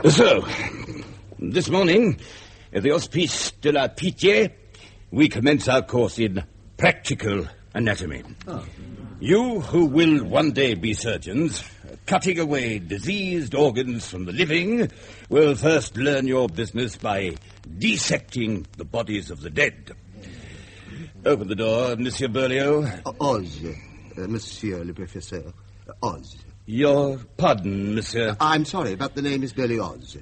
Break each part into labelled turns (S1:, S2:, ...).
S1: So, this morning, at the Hospice de la Pitié, we commence our course in practical anatomy. Oh. You who will one day be surgeons, cutting away diseased organs from the living, will first learn your business by dissecting the bodies of the dead. Open the door, Monsieur Berlioz.
S2: Oz, Monsieur le Professeur. Oz.
S1: Your pardon, Monsieur.
S2: I'm sorry, but the name is Berlioz.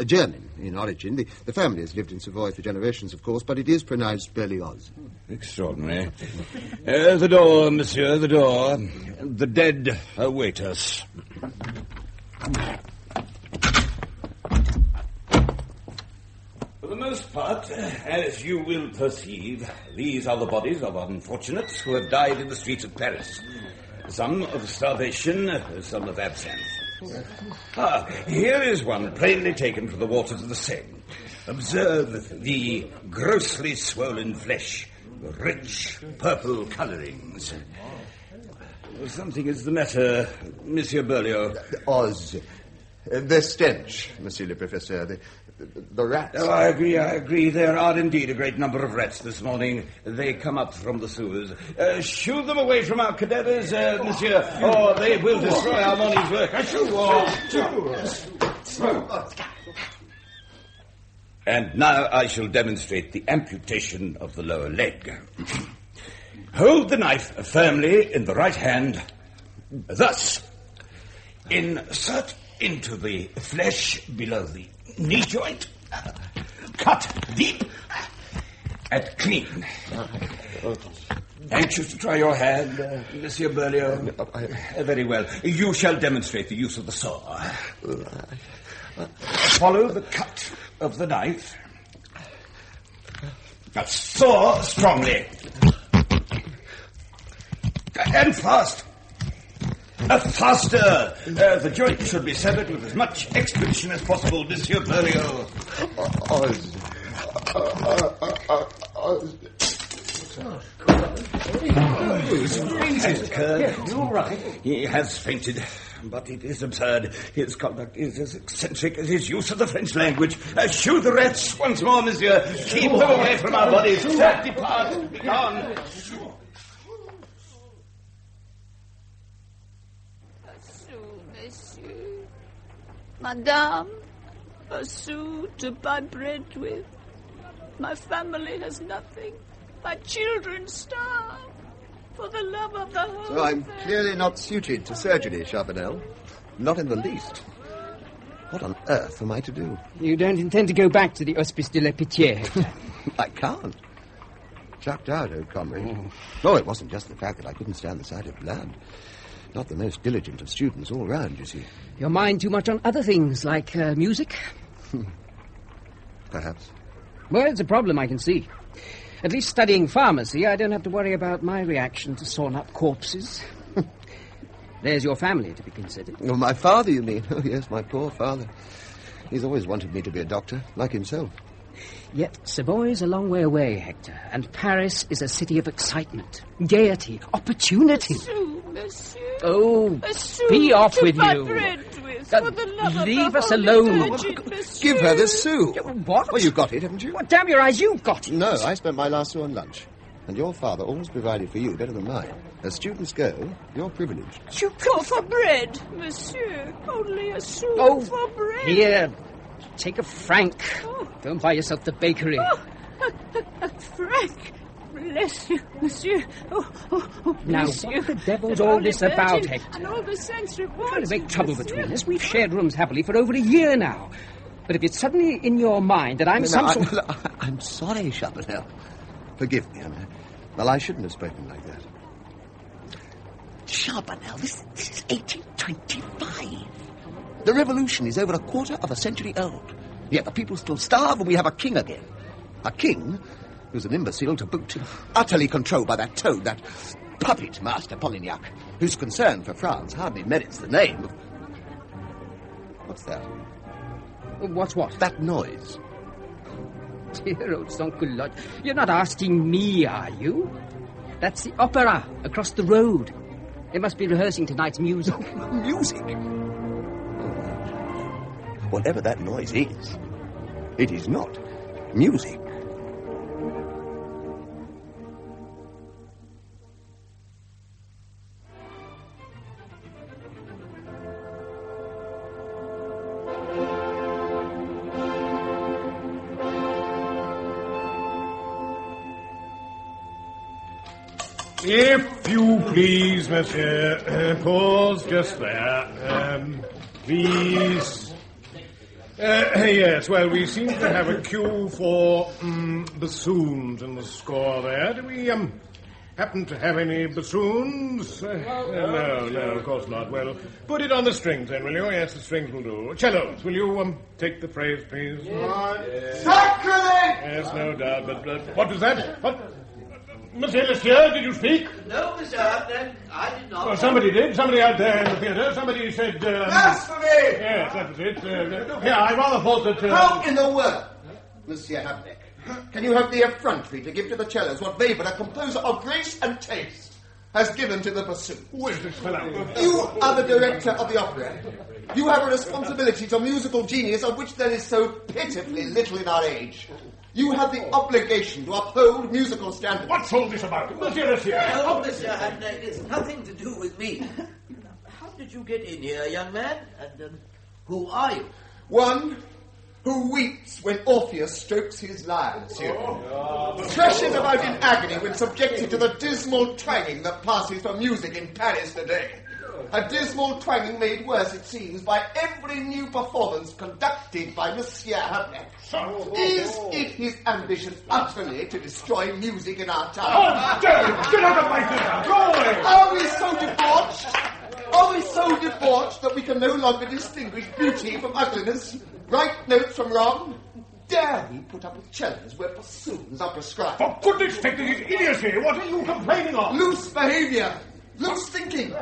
S2: German in origin. The family has lived in Savoy for generations, of course, but it is pronounced Berlioz.
S1: Extraordinary. The door, Monsieur, the door. The dead await us. For the most part, as you will perceive, these are the bodies of unfortunates who have died in the streets of Paris. Some of starvation, some of absence. Here is one plainly taken from the waters of the Seine. Observe the grossly swollen flesh, the rich purple colourings. Something is the matter, Monsieur Berlioz.
S2: Oz. The stench, Monsieur le Professeur. The rats.
S1: Oh, I agree. There are indeed a great number of rats this morning. They come up from the sewers. Shoo them away from our cadavers, Monsieur, or they will destroy our morning's work. And now I shall demonstrate the amputation of the lower leg. Hold the knife firmly in the right hand. Thus, insert into the flesh below the knee joint. Cut deep and clean. Anxious to try your hand, Monsieur Berlioz? Very well. You shall demonstrate the use of the saw. Follow the cut of the knife. Now saw strongly. And fast. Faster! The joint should be severed with as much expedition as possible, Monsieur Berlioz. Has occurred. You're right. He has fainted, but it is absurd. His conduct is as eccentric as his use of the French language. Shoot the rats once more, Monsieur. Keep them away from our bodies. Depart. Be gone.
S3: Madame, a sou to buy bread with. My family has nothing. My children starve. For the love of the whole
S2: So I'm clearly not suited to surgery, Charbonnel. Not in the least. What on earth am I to do?
S4: You don't intend to go back to the Hospice de la Pitié, Hector?
S2: I can't. Chucked out, old comrade. Oh, it wasn't just the fact that I couldn't stand the sight of blood. Not the most diligent of students all round, you see.
S4: Your mind too much on other things, like music?
S2: Perhaps.
S4: Well, it's a problem I can see. At least studying pharmacy, I don't have to worry about my reaction to sawn-up corpses. There's your family to be considered.
S2: Oh, my father, you mean? Oh, yes, my poor father. He's always wanted me to be a doctor, like himself.
S4: Yet Savoy's a long way away, Hector, and Paris is a city of excitement, gaiety, opportunity.
S3: Monsieur.
S4: Oh, be off with you. Leave us alone.
S2: Give her the sou.
S4: What?
S2: Well, you've got it, haven't you?
S4: Well, damn your eyes, you've got it.
S2: No, I spent my last sou on lunch. And your father always provided for you better than mine. As students go, you're privileged.
S3: You go for bread, monsieur. Only a sou for bread.
S4: Here, take a franc. Oh. Don't buy yourself the bakery.
S3: A franc. Bless you, monsieur.
S4: Now,
S3: monsieur.
S4: what the devil's all this about, Hector?
S3: And all the sense rewards.
S4: Trying to make trouble between us. We've shared rooms happily for over a year now. But if it's suddenly in your mind that I'm
S2: I'm sorry, Charbonnel. Forgive me, Well, I shouldn't have spoken like that. Charbonnel, this is 1825. The revolution is over a quarter of a century old. Yet the people still starve and we have a king again. A king who's an imbecile to boot, utterly controlled by that toad, that puppet Master Polignac, whose concern for France hardly merits the name of... What's that?
S4: What's what?
S2: That noise.
S4: Dear old Sans-Culotte, you're not asking me, are you? That's the opera across the road. They must be rehearsing tonight's music.
S2: Music? whatever that noise is, it is not music.
S5: If you please, monsieur, pause just there. Please. Yes, well, we seem to have a cue for bassoons in the score there. Do we happen to have any bassoons? No, of course not. Well, put it on the strings then, will you? Yes, the strings will do. Cellos, will you take the phrase, please?
S6: Sacrilege!
S5: Yes, no doubt, but what was that? What? Monsieur Lestier, did you speak?
S6: No, Mr. Hartnett, I did not.
S5: Well, somebody did. Somebody out there in the theatre. Somebody said...
S6: Blasphemy!
S5: Yes, that was it. Look here, I rather thought that...
S2: How in the world, Monsieur Hambeck, can you have the effrontery to give to the cellos what Weber, a composer of grace and taste, has given to the bassoon?
S5: Who is this fellow?
S2: You are the director of the opera. You have a responsibility to musical genius of which there is so pitifully little in our age. You have the obligation to uphold musical standards.
S5: What's all this about? Monsieur Lestier?
S6: No, Mr. Hartnett, it's nothing to do with me. How did you get in here, young man? And who are you?
S2: One who weeps when Orpheus strokes his lyre, monsieur. Thrashes about in agony when subjected to the dismal twanging that passes for music in Paris today. A dismal twanging made worse, it seems, by every new performance conducted by Monsieur Hambeck. Is it his ambition utterly to destroy music in our time?
S5: Get out of my theatre! Go away!
S2: Are we so debauched? Are we so debauched that we can no longer distinguish beauty from ugliness, right notes from wrong? Dare we put up with cellos where bassoons are prescribed?
S5: For goodness sake, this is idiocy! What are you complaining of?
S2: Loose behaviour, loose thinking.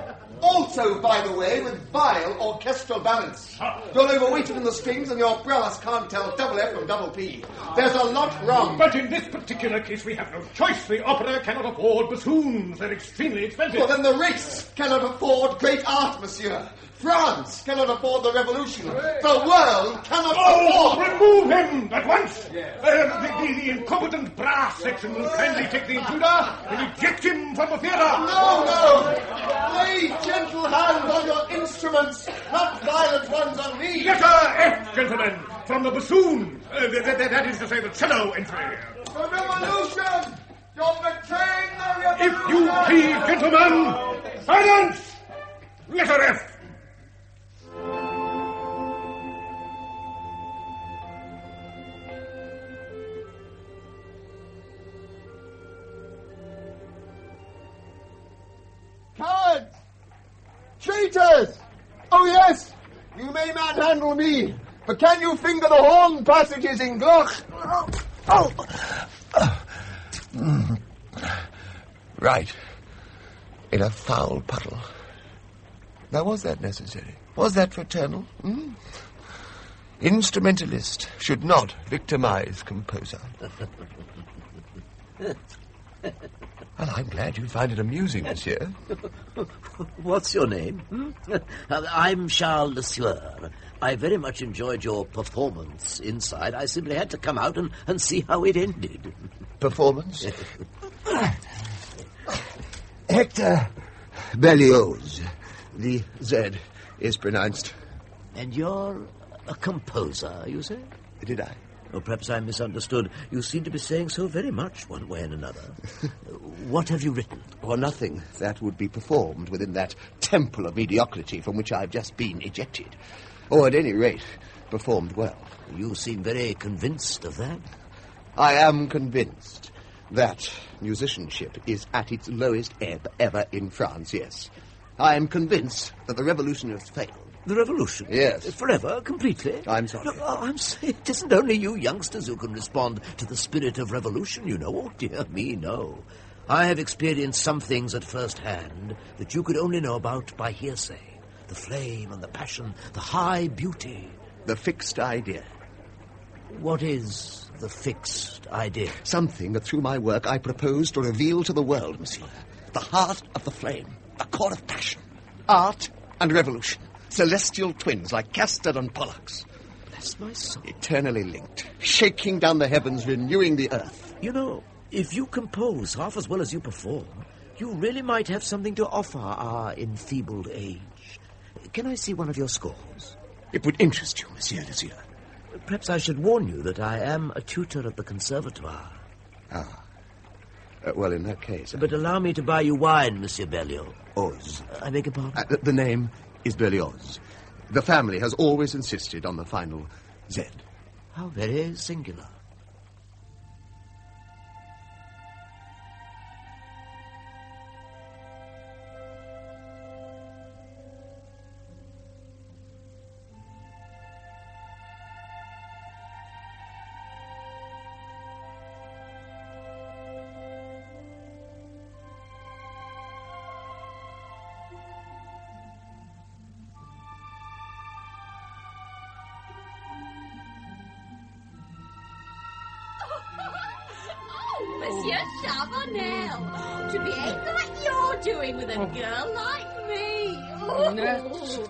S2: Also, by the way, with vile orchestral balance. You're overweighted in the strings and your brass can't tell double F from double P. There's a lot wrong.
S5: But in this particular case, we have no choice. The opera cannot afford bassoons. They're extremely expensive.
S2: Well, then the race cannot afford great art, monsieur. France cannot afford the revolution. The world cannot afford...
S5: remove him at once! The incompetent brass section will kindly take the intruder and eject him from the theatre.
S2: No! Lay gentle hands on your instruments, not violent ones on me.
S5: Letter F, gentlemen, from the bassoon. That is to say, the cello entry.
S2: The revolution! You're betraying the revolution!
S5: If you please, gentlemen, silence! Letter F.
S2: Cowards! Traitors! Oh, yes! You may manhandle me, but can you finger the horn passages in Gluck? Right. In a foul puddle. Now, was that necessary? Was that fraternal? Instrumentalist should not victimize composer. Well, I'm glad you find it amusing, monsieur.
S6: What's your name? I'm Charles Lesieur. I very much enjoyed your performance inside. I simply had to come out and see how it ended.
S2: Performance? Hector Berlioz. The Z is pronounced.
S6: And you're a composer, you say?
S2: Did I?
S6: Or perhaps I misunderstood. You seem to be saying so very much one way and another. What have you written?
S2: Or nothing that would be performed within that temple of mediocrity from which I've just been ejected. Or at any rate, performed well.
S6: You seem very convinced of that.
S2: I am convinced that musicianship is at its lowest ebb ever in France, yes. I am convinced that the revolution has failed.
S6: The revolution?
S2: Yes.
S6: Forever, completely?
S2: I'm sorry.
S6: Look, I'm saying it isn't only you youngsters who can respond to the spirit of revolution, you know. Oh, dear me, no. I have experienced some things at first hand that you could only know about by hearsay. The flame and the passion, the high beauty.
S2: The fixed idea.
S6: What is the fixed idea?
S2: Something that through my work I propose to reveal to the world, monsieur. The heart of the flame, the core of passion. Art and revolution. Celestial twins like Castor and Pollux.
S6: Bless my soul.
S2: Eternally linked, shaking down the heavens, renewing the earth.
S6: You know, if you compose half as well as you perform, you really might have something to offer our enfeebled age. Can I see one of your scores?
S2: It would interest you, Monsieur Lisieux.
S6: Perhaps I should warn you that I am a tutor at the Conservatoire.
S2: Ah. Well, in that case...
S6: But allow me to buy you wine, Monsieur Berlioz.
S2: Oz.
S6: I beg your pardon?
S2: The name is Berlioz. The family has always insisted on the final Z.
S6: How very singular.
S3: Monsieur Charbonnel, to behave like you're doing with a girl like me.
S4: That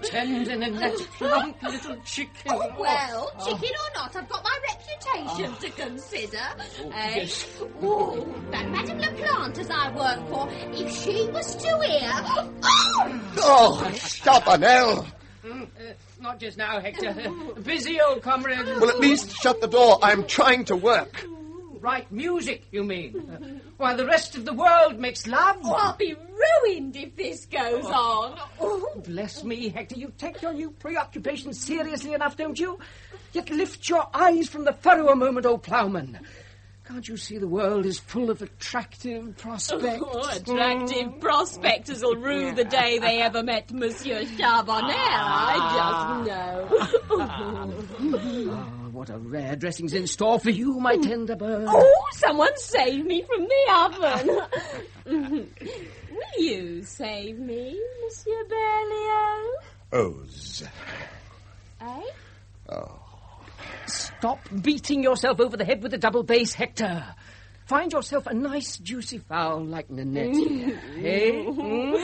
S4: tender, plump little chicken.
S3: Oh, well, chicken or not, I've got my reputation to consider.
S4: Yes.
S3: Oh, that Madame Laplante, as I work for, if she was still here...
S2: Oh, Charbonnel!
S4: Not just now, Hector. Busy, old comrade.
S2: Well, at least shut the door. I'm trying to work.
S4: Write music, you mean? While the rest of the world makes love?
S3: Oh, I'll be ruined if this goes on.
S4: Oh, bless me, Hector. You take your new preoccupation seriously enough, don't you? Yet lift your eyes from the furrow a moment, old ploughman. Can't you see the world is full of attractive prospects?
S3: Oh, attractive prospectors will rue the day they ever met Monsieur Charbonnel. I just know.
S4: Oh, what a rare dressing's in store for you, my tender bird.
S3: Oh, someone save me from the oven. Will you save me, Monsieur Berlioz?
S2: Oz.
S3: Eh?
S2: Oh.
S4: Stop beating yourself over the head with the double bass, Hector. Find yourself a nice juicy fowl like Nanette. Hey?
S3: Oh,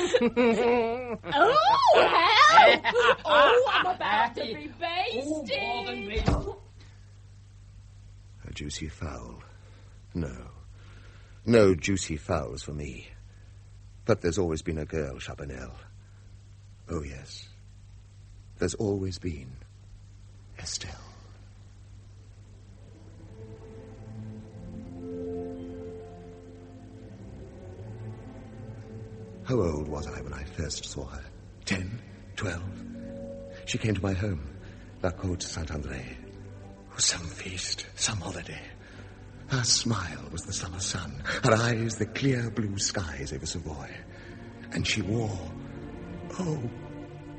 S3: help! Oh, I'm about to be basted.
S2: A juicy fowl. No. No juicy fowls for me. But there's always been a girl, Charbonnel. Oh, yes. There's always been Estelle. How old was I when I first saw her? 10? 12? She came to my home, La Côte Saint-André. Some feast, some holiday. Her smile was the summer sun, her eyes the clear blue skies over Savoy. And she wore, oh,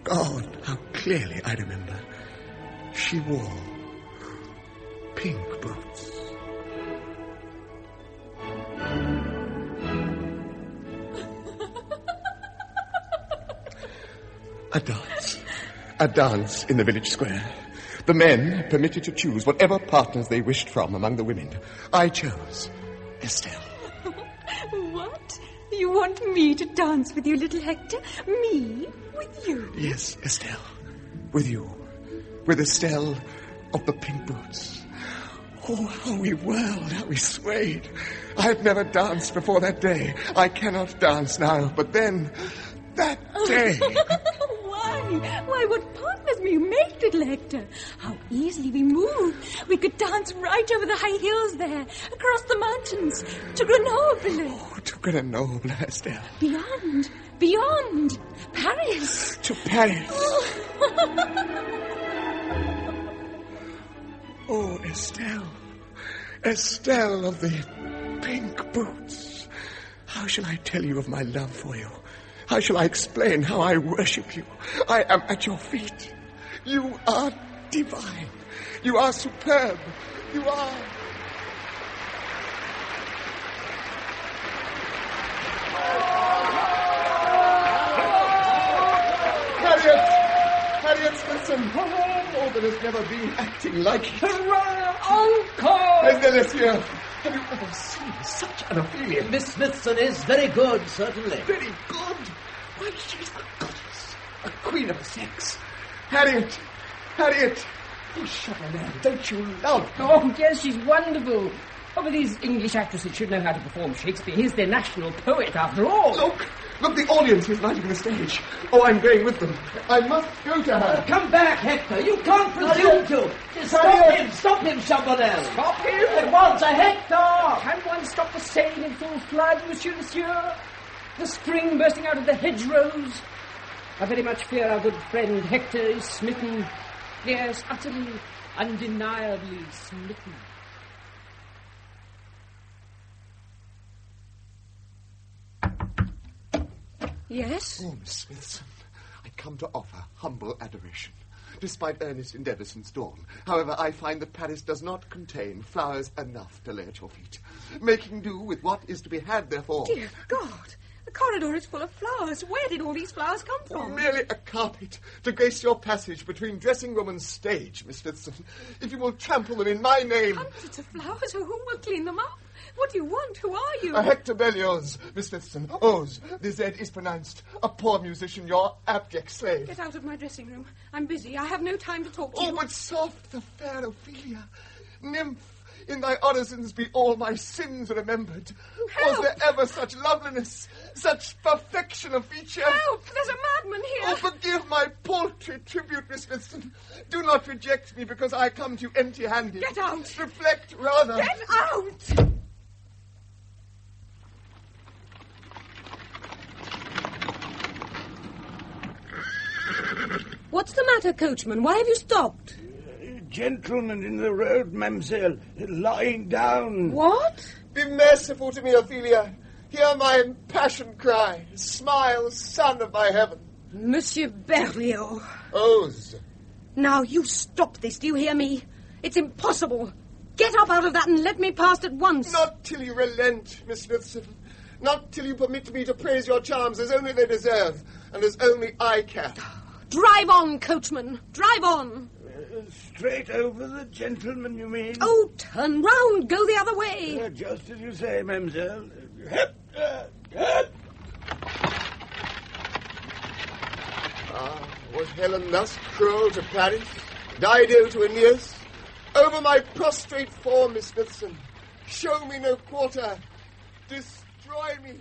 S2: God, how clearly I remember. She wore pink boots. A dance in the village square. The men permitted to choose whatever partners they wished from among the women. I chose Estelle.
S7: What? You want me to dance with you, little Hector? Me? With you?
S2: Yes, Estelle. With you. With Estelle of the pink boots. Oh, how we whirled, how we swayed. I had never danced before that day. I cannot dance now, but then, that day...
S7: Why, what partners will you make, little Hector? How easily we move. We could dance right over the high hills there, across the mountains, to Grenoble.
S2: Oh, to Grenoble, Estelle.
S7: Beyond, Paris.
S2: To Paris. Oh, Estelle. Estelle of the pink boots. How shall I tell you of my love for you? How shall I explain how I worship you? I am at your feet. You are divine. You are superb. You are... Harriet Smithson. Oh, there has never been acting like it.
S4: Encore!
S2: Monsieur, have you ever seen such an Ophelia?
S6: Miss Smithson is very good, certainly.
S2: Very good? Why, she's a goddess, a queen of her sex. Harriet,
S4: Oh, Chopin, don't you love? Oh, yes, she's wonderful. Oh, but these English actresses should know how to perform Shakespeare. He's their national poet, after all.
S8: Look, the audience is lighting the stage. Oh, I'm going with them. I must go to her.
S9: Come back, Hector. You can't presume to. Stop him, somebody else.
S4: Stop him?
S9: At once, Hector!
S4: Can one stop the Seine in full flood, monsieur? The spring bursting out of the hedgerows? I very much fear our good friend Hector is smitten. Yes, utterly, undeniably smitten.
S7: Yes?
S8: Oh, Miss Smithson, I come to offer humble adoration. Despite earnest endeavour since dawn, however, I find that Paris does not contain flowers enough to lay at your feet. Making do with what is to be had, therefore.
S7: Dear God, the corridor is full of flowers. Where did all these flowers come from?
S8: Merely a carpet to grace your passage between dressing room and stage, Miss Smithson. If you will trample them in my name...
S7: Hundreds of flowers? Who will clean them up? What do you want? Who are you?
S8: Hector Berlioz, Miss Smithson. Oz, the Z is pronounced. A poor musician, your abject slave.
S7: Get out of my dressing room. I'm busy. I have no time to talk to you.
S8: Oh, but soft, the fair Ophelia. Nymph, in thy orisons be all my sins remembered.
S7: Help!
S8: Was there ever such loveliness, such perfection of feature?
S7: Help! There's a madman here.
S8: Oh, forgive my paltry tribute, Miss Smithson. Do not reject me because I come to you empty-handed.
S7: Get out!
S8: Reflect, rather.
S7: Get out! What's the matter, coachman? Why have you stopped?
S1: Gentleman in the road, mademoiselle, lying down.
S7: What?
S8: Be merciful to me, Ophelia. Hear my impassioned cry. Smile, son of my heaven.
S7: Monsieur Berlioz.
S8: Oz.
S7: Now, you stop this, do you hear me? It's impossible. Get up out of that and let me past at once.
S8: Not till you relent, Miss Smithson. Not till you permit me to praise your charms as only they deserve, and as only I can.
S7: Drive on, coachman. Drive on.
S1: Straight over the gentleman, you mean?
S7: Oh, turn round. Go the other way.
S1: Just as you say, mademoiselle. Hep, hep.
S8: Was Helen thus cruel to Paris? Dido to Aeneas? Over my prostrate form, Miss Smithson. Show me no quarter. Destroy me.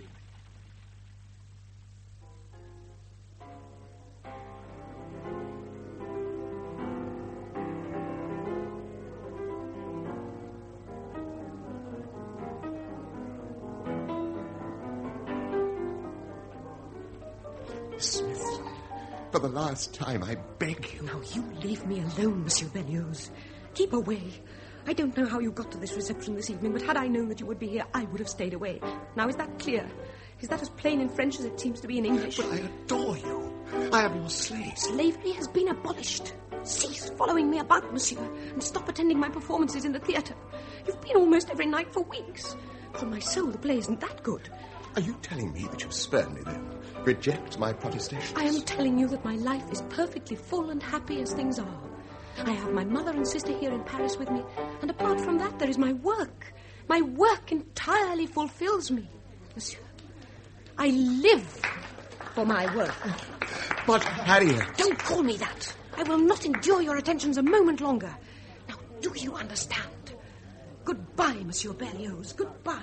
S8: Smithson, for the last time, I beg you.
S7: Now, you leave me alone, Monsieur Berlioz. Keep away. I don't know how you got to this reception this evening, but had I known that you would be here, I would have stayed away. Now, is that clear? Is that as plain in French as it seems to be in English?
S8: But I adore you. I am your slave.
S7: Slavery has been abolished. Cease following me about, monsieur, and stop attending my performances in the theatre. You've been almost every night for weeks. On my soul, the play isn't that good.
S8: Are you telling me that you spurn me, then? Reject my protestations?
S7: I am telling you that my life is perfectly full and happy as things are. I have my mother and sister here in Paris with me, and apart from that, there is my work. My work entirely fulfills me, monsieur. I live for my work.
S8: But, Harriet...
S7: Don't call me that. I will not endure your attentions a moment longer. Now, do you understand? Goodbye, Monsieur Berlioz. Goodbye.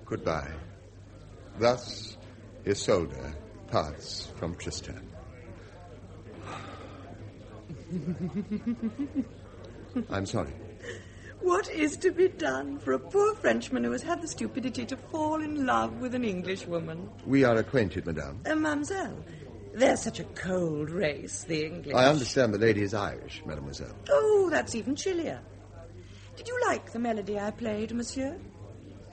S8: Goodbye. Thus, Isolde parts from Tristan. I'm sorry.
S10: What is to be done for a poor Frenchman who has had the stupidity to fall in love with an Englishwoman?
S8: We are acquainted, madame.
S10: Mademoiselle, they're such a cold race, the English.
S8: I understand the lady is Irish, mademoiselle.
S10: Oh, that's even chillier. Did you like the melody I played, monsieur?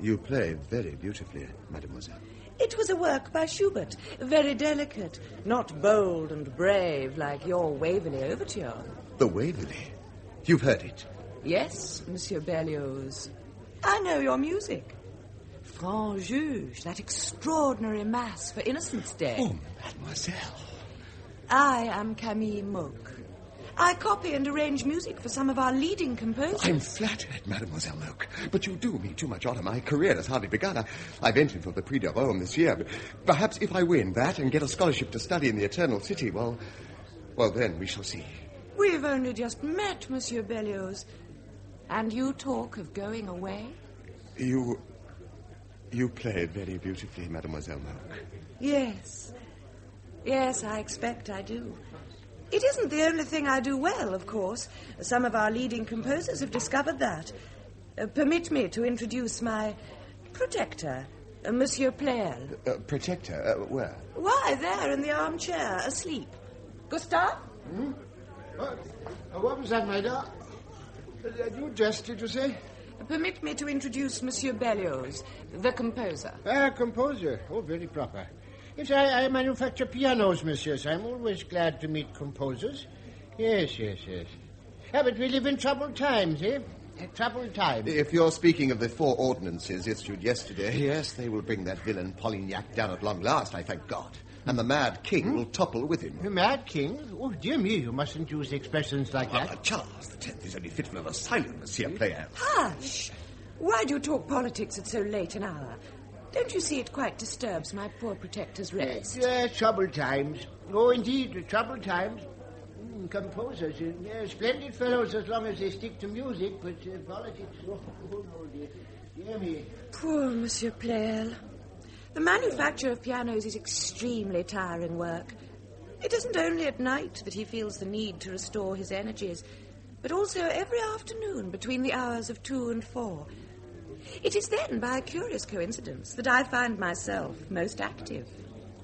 S8: You play very beautifully, mademoiselle.
S10: It was a work by Schubert, very delicate, not bold and brave like your Waverley Overture.
S8: The Waverley? You've heard it?
S10: Yes, Monsieur Berlioz. I know your music. Franc Juge, that extraordinary mass for Innocents' Day.
S8: Oh, mademoiselle.
S10: I am Camille Moque. I copy and arrange music for some of our leading composers.
S8: I'm flattered, Mademoiselle Moque, but you do me too much honor. My career has hardly begun. I've entered for the Prix de Rome this year, but perhaps if I win that and get a scholarship to study in the Eternal City, well, then we shall see.
S10: We've only just met, Monsieur Berlioz. And you talk of going away?
S8: You play very beautifully, Mademoiselle Monk.
S10: Yes. Yes, I expect I do. It isn't the only thing I do well, of course. Some of our leading composers have discovered that. Permit me to introduce my protector, Monsieur Pleyel.
S8: Protector? Where?
S10: Why, there in the armchair, asleep. Gustave?
S11: What was that, my dear? You dressed, did you say?
S10: Permit me to introduce Monsieur Berlioz, the composer.
S11: Composer. Oh, very proper. Yes, I manufacture pianos, messieurs. I'm always glad to meet composers. Yes. But we live in troubled times, eh? Troubled times.
S2: If you're speaking of the 4 ordinances issued yesterday, yes, they will bring that villain Polignac down at long last, I thank God. And the mad king will topple with him.
S11: The mad king? Oh, dear me, you mustn't use expressions like that.
S2: Charles X is only fit for an asylum, Monsieur Pleyel.
S10: Hush! Why do you talk politics at so late an hour? Don't you see it quite disturbs my poor protector's rest?
S11: Yes, troubled times. Oh, indeed, troubled times. Composers, splendid fellows as long as they stick to music, but politics, oh no, dear me.
S10: Poor Monsieur Pleyel. The manufacture of pianos is extremely tiring work. It isn't only at night that he feels the need to restore his energies, but also every afternoon between the hours of 2 and 4. It is then, by a curious coincidence, that I find myself most active.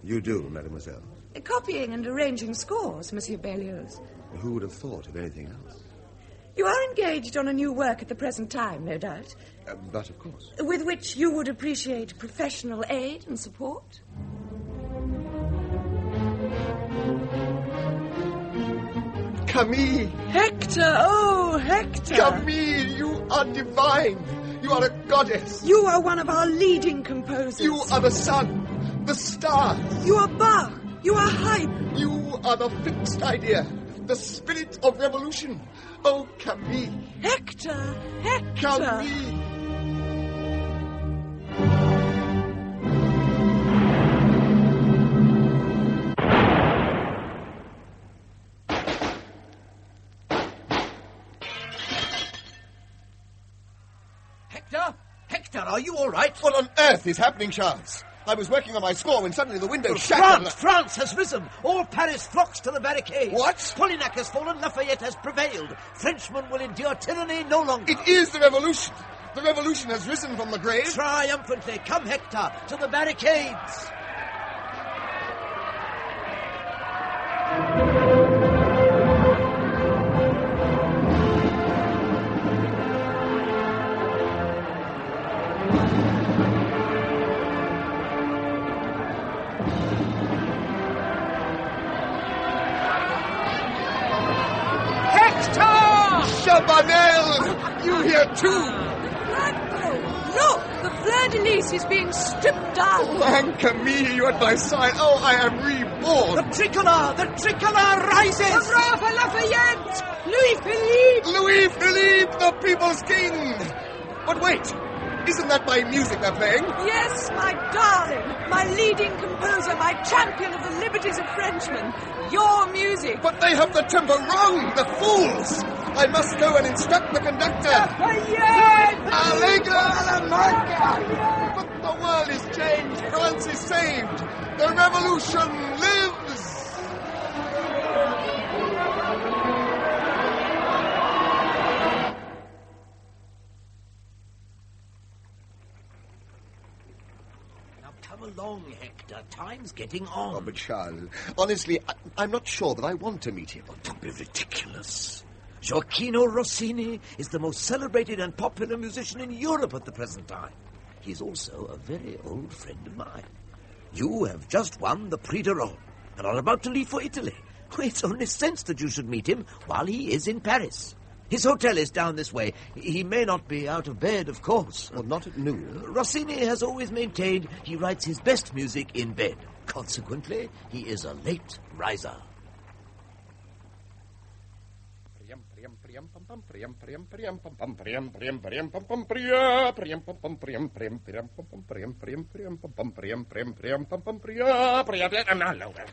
S2: You do, mademoiselle.
S10: Copying and arranging scores, Monsieur Berlioz.
S2: Who would have thought of anything else?
S10: You are engaged on a new work at the present time, no doubt.
S2: But of course.
S10: With which you would appreciate professional aid and support?
S8: Camille!
S10: Hector! Oh, Hector!
S8: Camille, you are divine! You are a goddess!
S10: You are one of our leading composers.
S8: You are the sun, the stars.
S10: You are Bach. You are Haydn.
S8: You are the fixed idea, the spirit of revolution. Oh, Camille!
S10: Hector!
S8: Camille!
S6: Hector, are you all right?
S2: What on earth is happening, Charles? I was working on my score when suddenly the window shattered.
S6: France has risen. All Paris flocks to the barricades.
S2: What?
S6: Polignac has fallen. Lafayette has prevailed. Frenchmen will endure tyranny no longer.
S2: It is the revolution. The revolution has risen from the grave.
S6: Triumphantly. Come, Hector, to the barricades.
S8: Chabanel! You here too!
S10: Look! The fleur-de-lis is being stripped down.
S8: Oh, and Camille, you at my side. Oh, I am reborn.
S6: The tricolour rises!
S10: Hurrah for Lafayette! Louis-Philippe!
S8: Louis-Philippe, the people's king! But wait, isn't that my music they're playing?
S10: Yes, my darling, my leading composer, my champion of the liberties of Frenchmen. Your music.
S8: But they have the tempo wrong, the fools! I must go and instruct the conductor. Allegro alla manca! But the world is changed. France is saved. The revolution lives!
S6: Now come along, Hector. Time's getting on.
S2: Oh, but Charles, honestly, I'm not sure that I want to meet him. Oh, don't be ridiculous.
S6: Gioacchino Rossini is the most celebrated and popular musician in Europe at the present time. He's also a very old friend of mine. You have just won the Prix de Rome and are about to leave for Italy. It's only sense that you should meet him while he is in Paris. His hotel is down this way. He may not be out of bed, of course.
S2: Well, not at noon.
S6: Rossini has always maintained he writes his best music in bed. Consequently, he is a late riser.
S5: Now,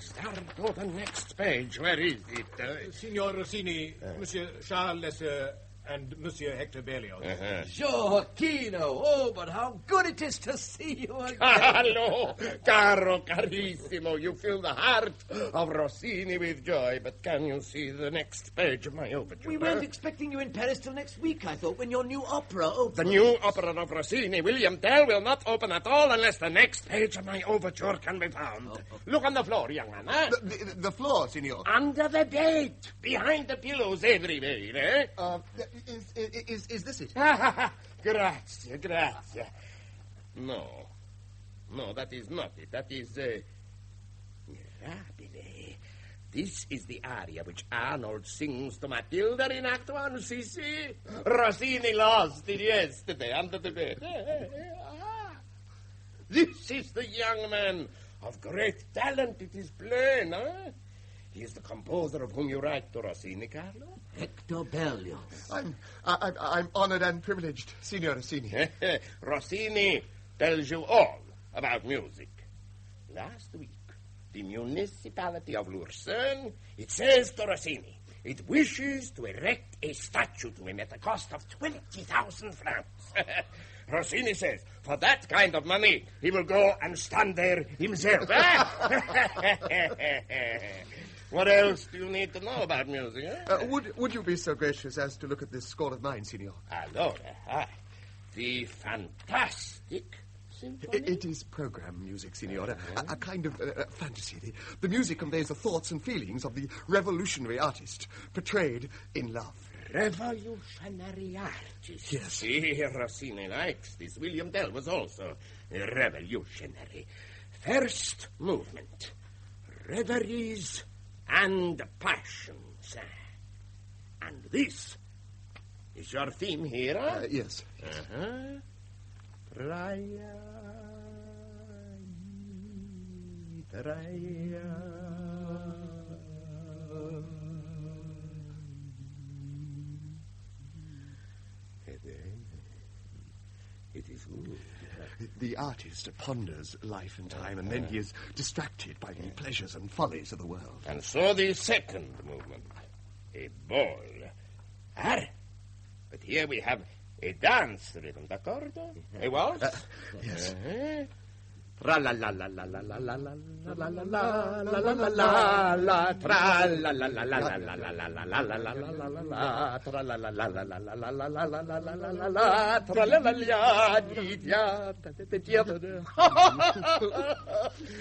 S5: start to the next page. Where is it?
S12: Signor Rossini, Monsieur Charles Lesser, and Monsieur Hector Berlioz.
S6: Gioacchino! Oh, but how good it is to see you again.
S5: Hello, caro, carissimo. You fill the heart of Rossini with joy, but can you see the next page of my overture?
S6: We weren't expecting you in Paris till next week, I thought, when your new opera opens.
S5: The new opera of Rossini, William Tell, will not open at all unless the next page of my overture can be found. Look on the floor, young man. Eh?
S8: The floor, signor.
S5: Under the bed, behind the pillows, everywhere, eh?
S8: Is this it?
S5: Grazie. No, that is not it. That is, Mirabile. This is the aria which Arnold sings to Matilda in Act 1, see? Rossini lost it yesterday under the bed. This is the young man of great talent, it is plain, huh? He is the composer of whom you write to Rossini, Carlo?
S6: Hector Berlioz.
S8: I'm honored and privileged, Signor Rossini.
S5: Rossini tells you all about music. Last week, the municipality of Lucerne, it says to Rossini, it wishes to erect a statue to him at the cost of 20,000 francs. Rossini says, for that kind of money, he will go and stand there himself. What else do you need to know about music? Eh?
S8: Would you be so gracious as to look at this score of mine, signor?
S5: Allora, the fantastic symphony?
S8: It is program music, signora. A kind of fantasy. The music conveys the thoughts and feelings of the revolutionary artist, portrayed in love.
S5: Revolutionary artist?
S8: Yes.
S5: See, Rossini likes this. William Tell was also revolutionary. First movement, reveries and passions. And this is your theme here, huh?
S8: Yes.
S5: It is good.
S8: The artist ponders life and time, and then he is distracted by the pleasures and follies of the world.
S5: And so the second movement, a ball. But here we have a dance rhythm, d'accordo? A waltz?
S8: Yes.
S5: Tra la la la la la la la la la la la la la la la tra la la la la la la la la la la la la la la tra la la la la la la la la la la la la la la tra la la la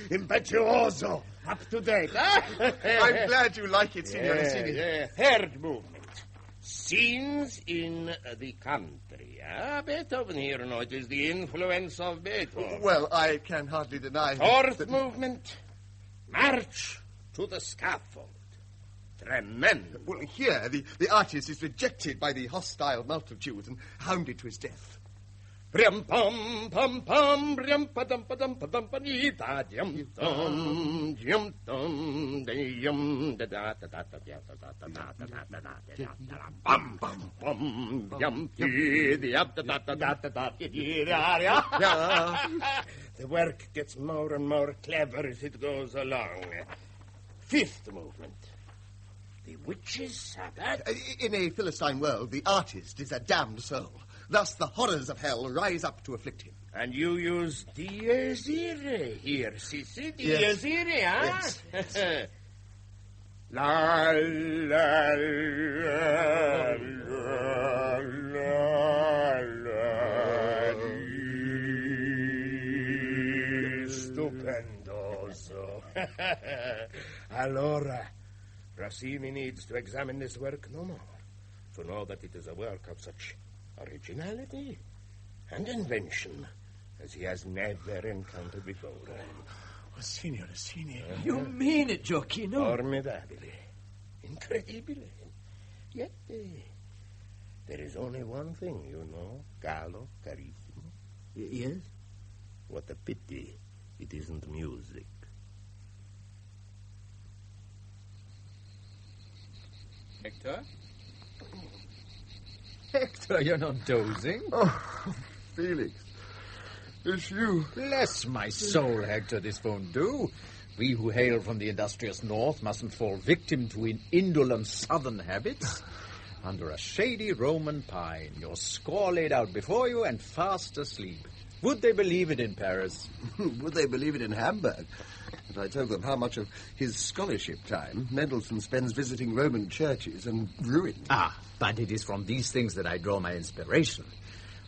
S5: impetuoso, up to date.
S8: I'm glad you like it, Signor Rossini.
S5: Third movement. Scenes in the country. Beethoven here noticed the influence of Beethoven.
S8: Well, I can hardly deny...
S5: Fourth movement. March to the scaffold. Tremendous.
S8: Well, here, the artist is rejected by the hostile multitude and hounded to his death.
S5: Priam pam pam pam priam padam padam padam panita jam dum jam dum jam da da da da da da da da da da da pam pam pam jam the up da da da da da. The work gets more and more clever as it goes along. Fifth movement. The witches' Sabbath.
S8: In a Philistine world, the artist is a damned soul. Thus the horrors of hell rise up to afflict him.
S5: And you use dies irae here, Sissi? Dies irae, huh?
S8: Yes.
S5: La, la, la, la, la, la, stupendoso. Allora, Rossini needs to examine this work no more, to know that it is a work of such originality and invention as he has never encountered before.
S8: Oh, Signor Rossini.
S6: You mean it, Gioacchino?
S5: Formidabile. Incredibile. Yet there is only one thing, you know, caro, carissimo.
S6: Yes?
S5: What a pity it isn't music.
S12: Hector?
S13: Hector, you're not dozing.
S8: Oh, Felix, it's you.
S13: Bless my soul, Hector, this won't do. We who hail from the industrious north mustn't fall victim to indolent southern habits. Under a shady Roman pine, your score laid out before you and fast asleep. Would they believe it in Paris?
S2: Would they believe it in Hamburg? If I told them how much of his scholarship time Mendelssohn spends visiting Roman churches and ruins.
S13: Ah, but it is from these things that I draw my inspiration.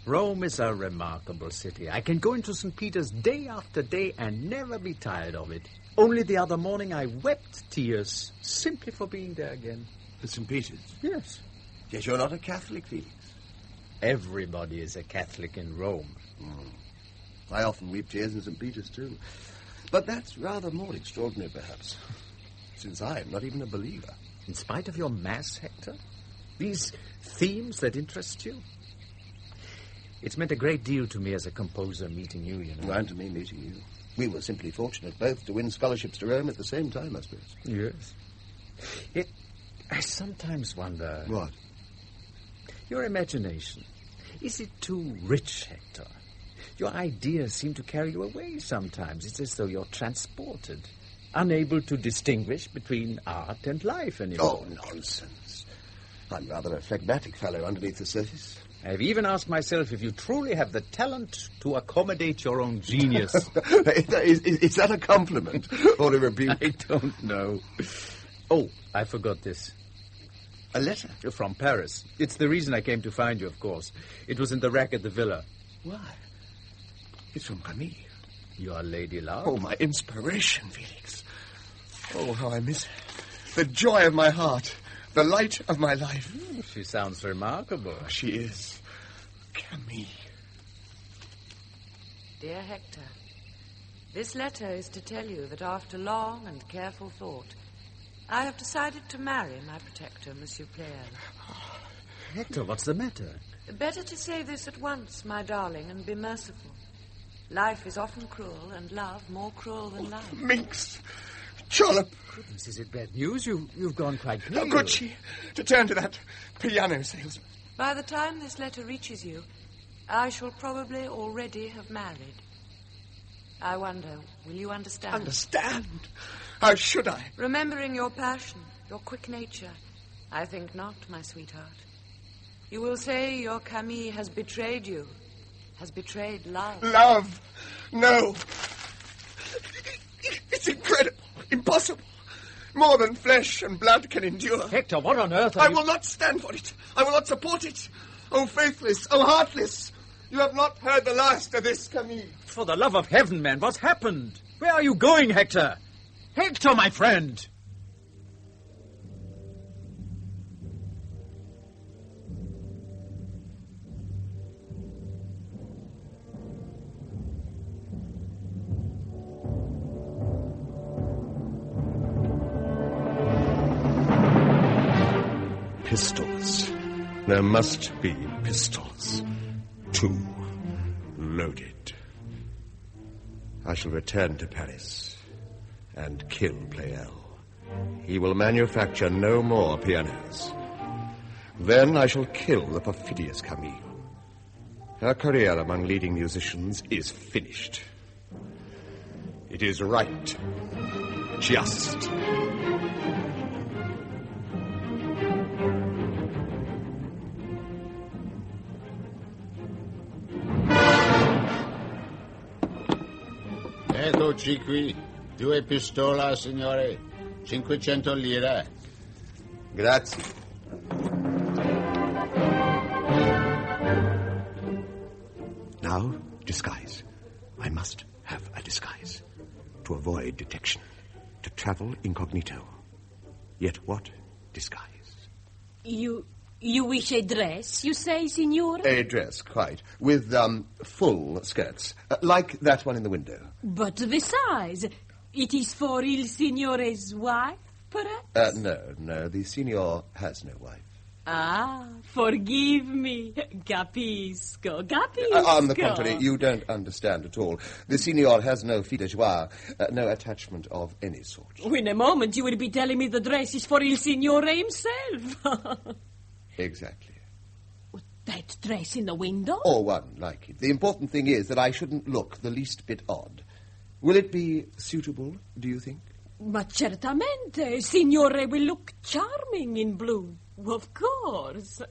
S13: Rome is a remarkable city. I can go into St. Peter's day after day and never be tired of it. Only the other morning I wept tears simply for being there again.
S2: At St. Peter's?
S13: Yes.
S2: Yet you're not a Catholic, Felix.
S13: Everybody is a Catholic in Rome.
S2: I often weep tears in St. Peter's, too. But that's rather more extraordinary, perhaps, since I am not even a believer.
S13: In spite of your Mass, Hector? These themes that interest you? It's meant a great deal to me as a composer meeting you, you know.
S2: And to me meeting you. We were simply fortunate both to win scholarships to Rome at the same time, I suppose.
S13: Yes. Yet, I sometimes wonder...
S2: What?
S13: Your imagination. Is it too rich, Hector? Your ideas seem to carry you away sometimes. It's as though you're transported, unable to distinguish between art and life anymore.
S2: Oh, nonsense. I'm rather a phlegmatic fellow underneath the surface.
S13: I've even asked myself if you truly have the talent to accommodate your own genius.
S2: Is that a compliment or a rebuke?
S13: I don't know. Oh, I forgot this.
S2: A letter?
S13: From Paris. It's the reason I came to find you, of course. It was in the rack at the villa.
S2: Why? It's from Camille.
S13: Your lady love?
S2: Oh, my inspiration, Felix. Oh, how I miss her. The joy of my heart. The light of my life.
S13: She sounds remarkable.
S2: She is. Camille.
S10: Dear Hector, this letter is to tell you that after long and careful thought, I have decided to marry my protector, Monsieur Pleyel.
S13: Hector, what's the matter?
S10: Better to say this at once, my darling, and be merciful. Life is often cruel, and love more cruel than love.
S2: Minx! Chollop!
S13: Goodness, is it bad news? You've gone quite pale.
S8: How could she? To turn to that piano salesman.
S10: By the time this letter reaches you, I shall probably already have married. I wonder, will you understand?
S8: Understand? How should I?
S10: Remembering your passion, your quick nature, I think not, my sweetheart. You will say your Camille has betrayed you, has betrayed love.
S8: Love? No. It's incredible. Impossible. More than flesh and blood can endure.
S13: Hector, what on earth are
S8: I will not stand for it. I will not support it. Oh, faithless. Oh, heartless. You have not heard the last of this, Camille.
S13: For the love of heaven, man, what's happened? Where are you going, Hector? Hector, my friend!
S5: Pistols. There must be pistols. 2 loaded. I shall return to Paris and kill Pleyel. He will manufacture no more pianos. Then I shall kill the perfidious Camille. Her career among leading musicians is finished. It is right. Just.
S11: Eccoci qui. 2 pistola, signore. 500 lire.
S2: Grazie.
S5: Now, disguise. I must have a disguise. To avoid detection. To travel incognito. Yet what disguise?
S3: You wish a dress, you say, signore?
S2: A dress, quite. With, full skirts. Like that one in the window.
S3: But the size. It is for il signore's wife, perhaps?
S2: No. The signor has no wife.
S3: Ah, forgive me. Capisco.
S2: On the contrary, you don't understand at all. The signor has no fille de joie, no attachment of any sort.
S3: In a moment you will be telling me the dress is for il signore himself.
S2: Exactly.
S3: That dress in the window?
S2: Or one like it. The important thing is that I shouldn't look the least bit odd. Will it be suitable, do you think?
S3: Ma certamente. Signore will look charming in blue. Of course.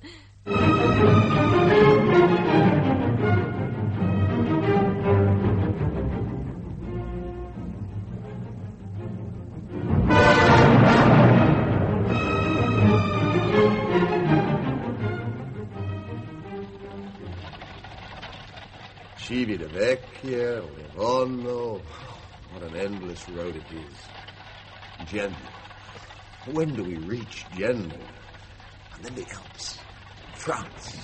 S2: Civitavecchia, Livorno. What an endless road it is. Genoa. When do we reach Genoa? And then the Alps. France.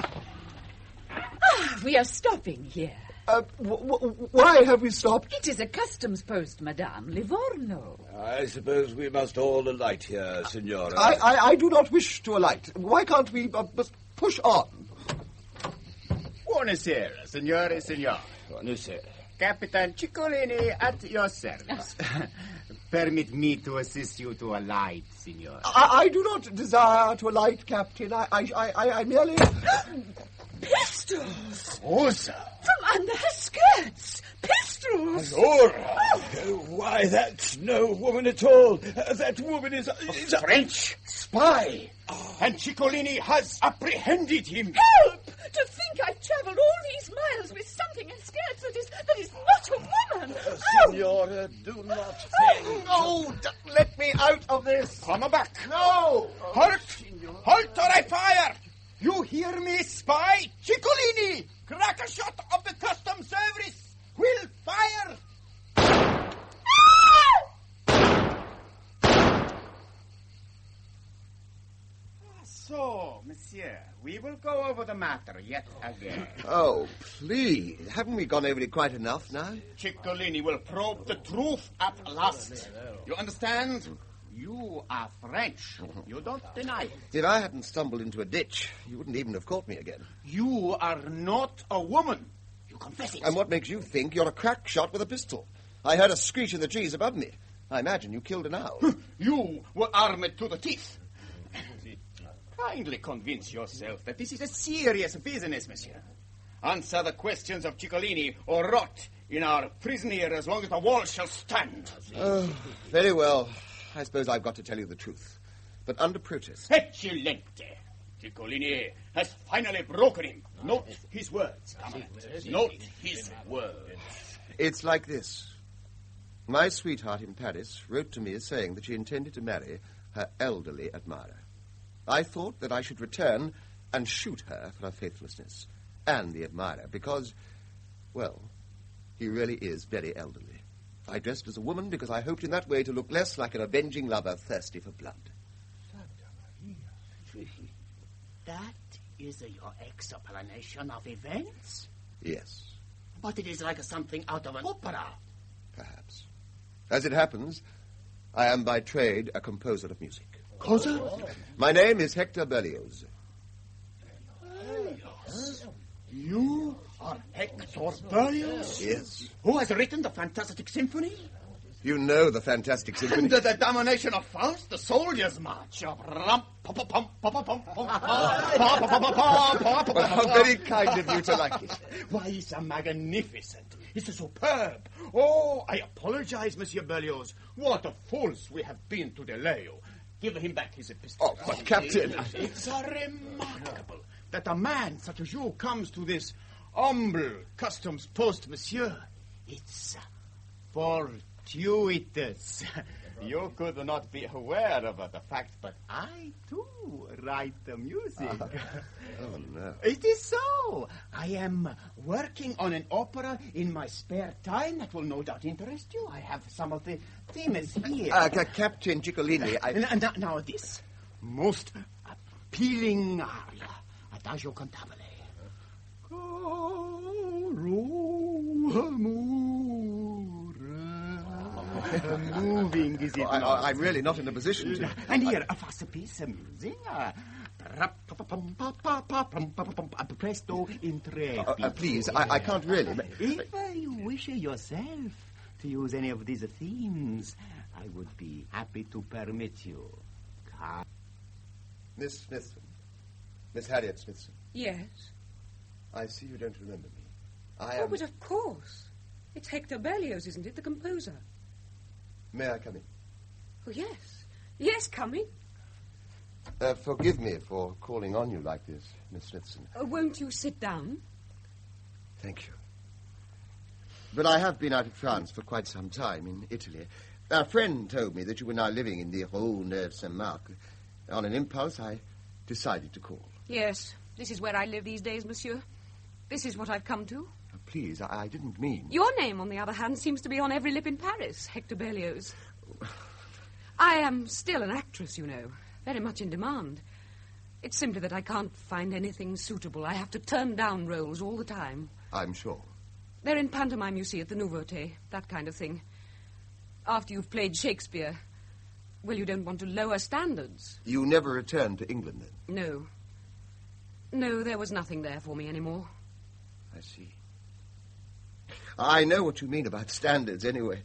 S14: We are stopping here.
S2: Why have we stopped?
S14: It is a customs post, Madame. Livorno.
S1: I suppose we must all alight here, Signora.
S2: I do not wish to alight. Why can't we just push on?
S15: Buonasera, signore e signor.
S1: Buonasera.
S15: Capitan Ciccolini at your service. Permit me to assist you to alight, signor.
S2: I do not desire to alight, Captain. I merely...
S14: Pistols!
S15: Rosa!
S14: From under her skirts! Pistols!
S1: Allora! Why, that's no woman at all. That woman is
S15: a French spy. And Ciccolini has apprehended him.
S14: Help! To think I've travelled all these miles with something in skirts that is not a woman.
S1: Signora, do not faint.
S2: No, let me out of this.
S15: Come back.
S2: No.
S15: Halt! Halt or I fire! You hear me, spy? Ciccolini! Crack a shot of the customs service! Will fire! So, monsieur, we will go over the matter yet again.
S2: Oh, please. Haven't we gone over it quite enough now?
S15: Ciccolini will probe the truth at last. You understand? You are French. You don't deny it.
S2: If I hadn't stumbled into a ditch, you wouldn't even have caught me again.
S15: You are not a woman. You confess it.
S2: And what makes you think you're a crack shot with a pistol? I heard a screech in the trees above me. I imagine you killed an owl.
S15: You were armed to the teeth. Kindly convince yourself that this is a serious business, monsieur. Answer the questions of Ciccolini or rot in our prison here as long as the wall shall stand.
S2: Oh, very well. I suppose I've got to tell you the truth. But under protest.
S15: Eccellente. Ciccolini has finally broken him. Note his words, comrade. Note his words.
S2: It's like this. My sweetheart in Paris wrote to me saying that she intended to marry her elderly admirer. I thought that I should return and shoot her for her faithlessness and the admirer because, well, he really is very elderly. I dressed as a woman because I hoped in that way to look less like an avenging lover thirsty for blood.
S15: That is your explanation of events?
S2: Yes.
S15: But it is like something out of an opera.
S2: Perhaps. As it happens, I am by trade a composer of music.
S15: Composer?
S2: My name is Hector Berlioz.
S15: Berlioz? You are Hector Berlioz?
S2: Yes.
S15: Who has written the fantastic symphony?
S2: You know the fantastic symphony.
S15: And the Damnation of Faust, the Soldier's March.
S2: How very kind of you to like it.
S15: Why, it's magnificent. It's superb. Oh, I apologize, Monsieur Berlioz. What a fools we have been to delay you. Give him back his epistle.
S2: Oh, but Captain...
S15: It's remarkable that a man such as you comes to this humble customs post, monsieur. It's fortuitous. You could not be aware of the fact, but I, too, write the music.
S2: Oh, no.
S15: It is so. I am working on an opera in my spare time that will no doubt interest you. I have some of the themes here.
S2: Captain Ciccolini,
S15: Now this. Most appealing aria. Adagio cantabile. Moving, is it not?
S2: I'm really not in a position to...
S15: And here, a fast piece of music. Presto intrepido.
S2: Please, I can't really...
S15: If you wish yourself to use any of these themes, I would be happy to permit you.
S2: Miss Smithson, Miss Harriet Smithson.
S7: Yes?
S2: I see you don't remember me.
S7: Oh, but of course. It's Hector Berlioz, isn't it, the composer?
S2: May I come in?
S7: Oh, yes. Yes, come in.
S2: Forgive me for calling on you like this, Miss Smithson.
S7: Won't you sit down?
S2: Thank you. But I have been out of France for quite some time, in Italy. A friend told me that you were now living in the Rue Neuve Saint-Marc. On an impulse, I decided to call.
S7: Yes, this is where I live these days, monsieur. This is what I've come to.
S2: Please, I didn't mean...
S7: Your name, on the other hand, seems to be on every lip in Paris, Hector Berlioz. I am still an actress, you know, very much in demand. It's simply that I can't find anything suitable. I have to turn down roles all the time.
S2: I'm sure.
S7: They're in pantomime, you see, at the Nouveauté, that kind of thing. After you've played Shakespeare, well, you don't want to lower standards.
S2: You never returned to England, then?
S7: No. No, there was nothing there for me anymore.
S2: I see. I know what you mean about standards, anyway.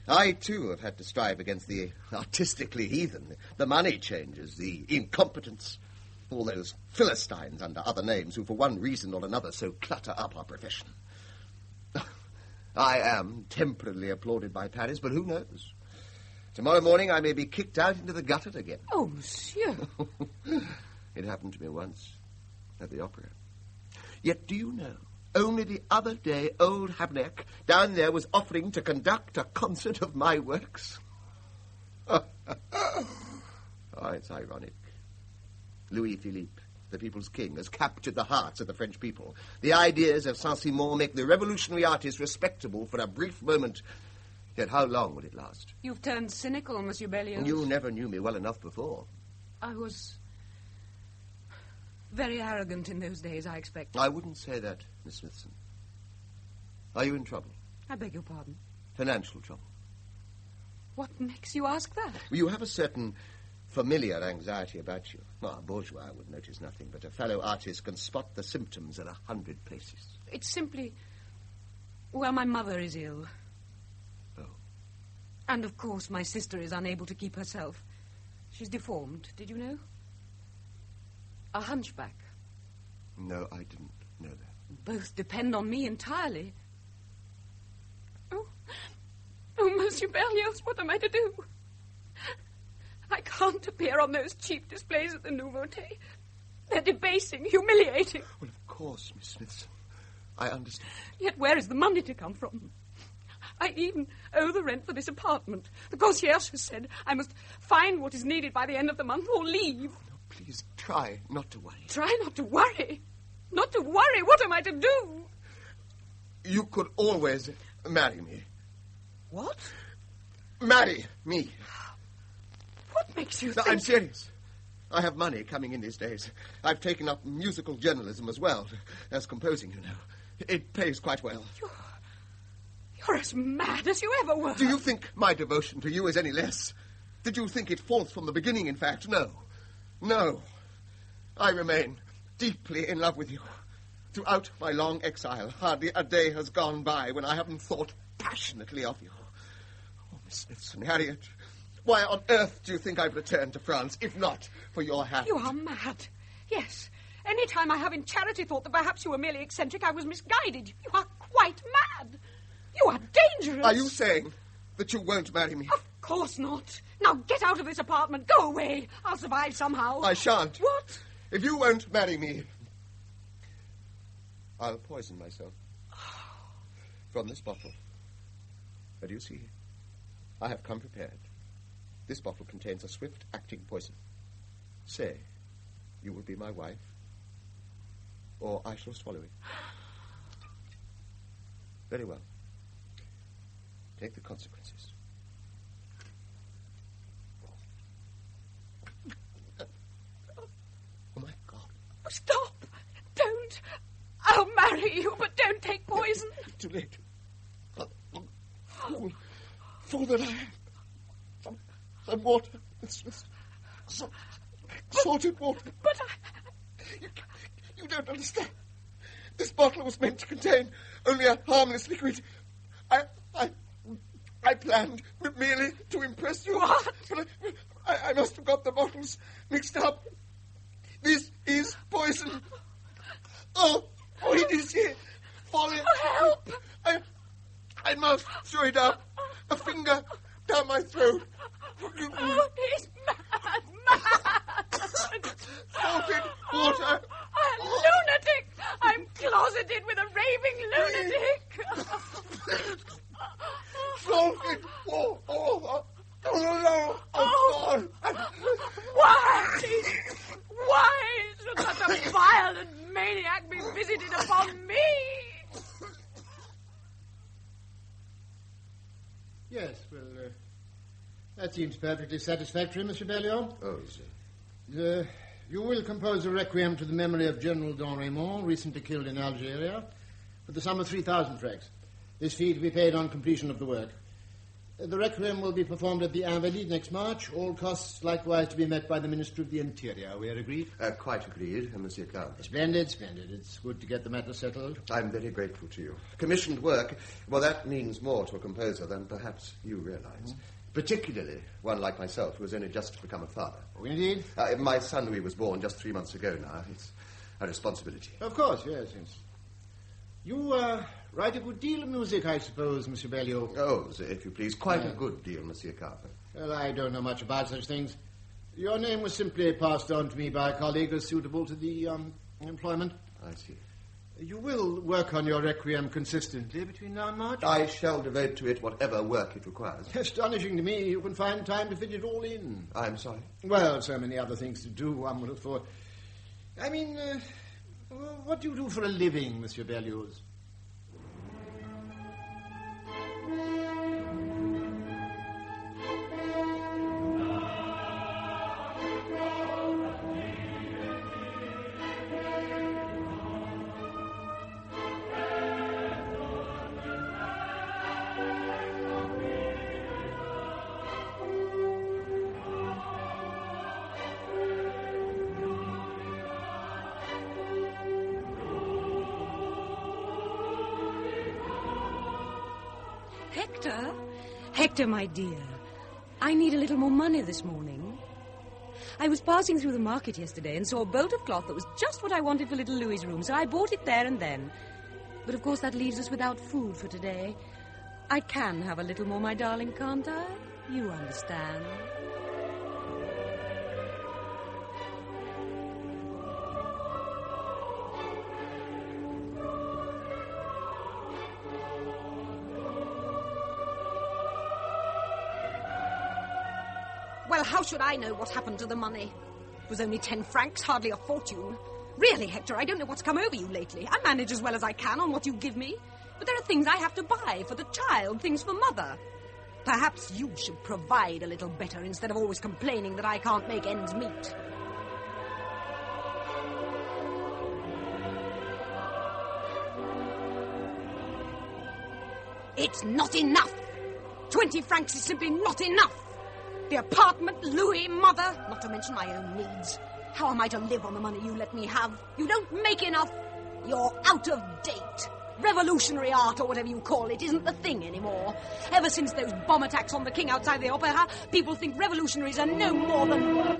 S2: I, too, have had to strive against the artistically heathen, the money changers, the incompetents, all those Philistines under other names who, for one reason or another, so clutter up our profession. I am temporarily applauded by Paris, but who knows? Tomorrow morning I may be kicked out into the gutter again.
S7: Oh, monsieur.
S2: It happened to me once at the opera. Yet do you know, only the other day old Habneck down there was offering to conduct a concert of my works. Oh, it's ironic. Louis-Philippe, the people's king, has captured the hearts of the French people. The ideas of Saint-Simon make the revolutionary artist respectable for a brief moment. Yet how long will it last?
S7: You've turned cynical, Monsieur Berlioz.
S2: You never knew me well enough before.
S7: I was very arrogant in those days, I expect.
S2: I wouldn't say that, Miss Smithson. Are you in trouble?
S7: I beg your pardon?
S2: Financial trouble.
S7: What makes you ask that?
S2: You have a certain familiar anxiety about you. Well, a bourgeois would notice nothing, but a fellow artist can spot the symptoms in 100 places.
S7: It's simply... Well, my mother is ill.
S2: Oh.
S7: And, of course, my sister is unable to keep herself. She's deformed, did you know? A hunchback.
S2: No, I didn't know that.
S7: Both depend on me entirely. Oh, Monsieur Berlioz, what am I to do? I can't appear on those cheap displays at the Nouveauté. They're debasing, humiliating.
S2: Well, of course, Miss Smithson. I understand.
S7: Yet where is the money to come from? I even owe the rent for this apartment. The concierge has said I must find what is needed by the end of the month or leave.
S2: No, please, try not to worry.
S7: Try not to worry? Not to worry? What am I to do?
S2: You could always marry me.
S7: What?
S2: Marry me.
S7: What makes you think...
S2: I'm serious. I have money coming in these days. I've taken up musical journalism as well as composing, you know. It pays quite well.
S7: You're as mad as you ever were.
S2: Do you think my devotion to you is any less? Did you think it false from the beginning, in fact? No. No. I remain deeply in love with you. Throughout my long exile, hardly a day has gone by when I haven't thought passionately of you. Oh, Miss Smithson, Harriet, why on earth do you think I've returned to France, if not for your hand?
S7: You are mad. Yes. Any time I have in charity thought that perhaps you were merely eccentric, I was misguided. You are quite mad. You are dangerous.
S2: Are you saying that you won't marry me?
S7: Of course not. Now get out of this apartment. Go away. I'll survive somehow.
S2: I shan't.
S7: What?
S2: If you won't marry me, I'll poison myself. From this bottle. But you see, I have come prepared. This bottle contains a swift-acting poison. Say, you will be my wife, or I shall swallow it. Very well. Take the consequences. Oh, my God.
S7: Stop. Don't. I'll marry you, but don't take poison.
S2: Too late. Fool that I am. Some water. Some salted water.
S7: But
S2: You don't understand. This bottle was meant to contain only a harmless liquid. I planned merely to impress you.
S7: What?
S2: But I must have got the bottles mixed up. This is poison.
S8: straight up. A finger down my throat.
S14: Oh, he's mad.
S8: Salted water.
S14: A lunatic. I'm closeted with a raving lunatic.
S8: Salted water. Oh, no.
S14: Why should such a violent maniac be visited upon me?
S11: Yes, well, that seems perfectly satisfactory, Mr. Berlioz.
S2: Oh, sir.
S11: You will compose a requiem to the memory of General Don Raymond, recently killed in Algeria, for the sum of 3,000 francs. This fee to be paid on completion of the work. The requiem will be performed at the Invalides next March. All costs likewise to be met by the Minister of the Interior. We are agreed?
S2: Quite agreed, Monsieur Count.
S11: Splendid, splendid. It's good to get the matter settled.
S2: I'm very grateful to you. Commissioned work, well, that means more to a composer than perhaps you realize. Particularly one like myself, who has only just become a father.
S11: Oh, indeed?
S2: My son, Louis, was born just 3 months ago now. It's a responsibility.
S11: Of course, yes. You write a good deal of music, I suppose, Monsieur Berlioz.
S2: Oh, if you please. Quite a good deal, Monsieur Carver.
S11: Well, I don't know much about such things. Your name was simply passed on to me by a colleague as suitable to the employment.
S2: I see.
S11: You will work on your requiem consistently between now and March?
S2: I shall devote to it whatever work it requires.
S11: Astonishing to me, you can find time to fit it all in.
S2: I'm sorry?
S11: Well, so many other things to do, one would have thought. I mean, what do you do for a living, Monsieur Berlioz?
S7: Hector, my dear, I need a little more money this morning. I was passing through the market yesterday and saw a bolt of cloth that was just what I wanted for little Louis's room, so I bought it there and then. But of course that leaves us without food for today. I can have a little more, my darling, can't I? You understand.
S16: Well, how should I know what happened to the money? It was only 10 francs, hardly a fortune. Really, Hector, I don't know what's come over you lately. I manage as well as I can on what you give me. But there are things I have to buy for the child, things for Mother. Perhaps you should provide a little better instead of always complaining that I can't make ends meet. It's not enough. 20 francs is simply not enough. The apartment, Louis, Mother, not to mention my own needs. How am I to live on the money you let me have? You don't make enough. You're out of date. Revolutionary art, or whatever you call it, isn't the thing anymore. Ever since those bomb attacks on the king outside the opera, people think revolutionaries are no more than...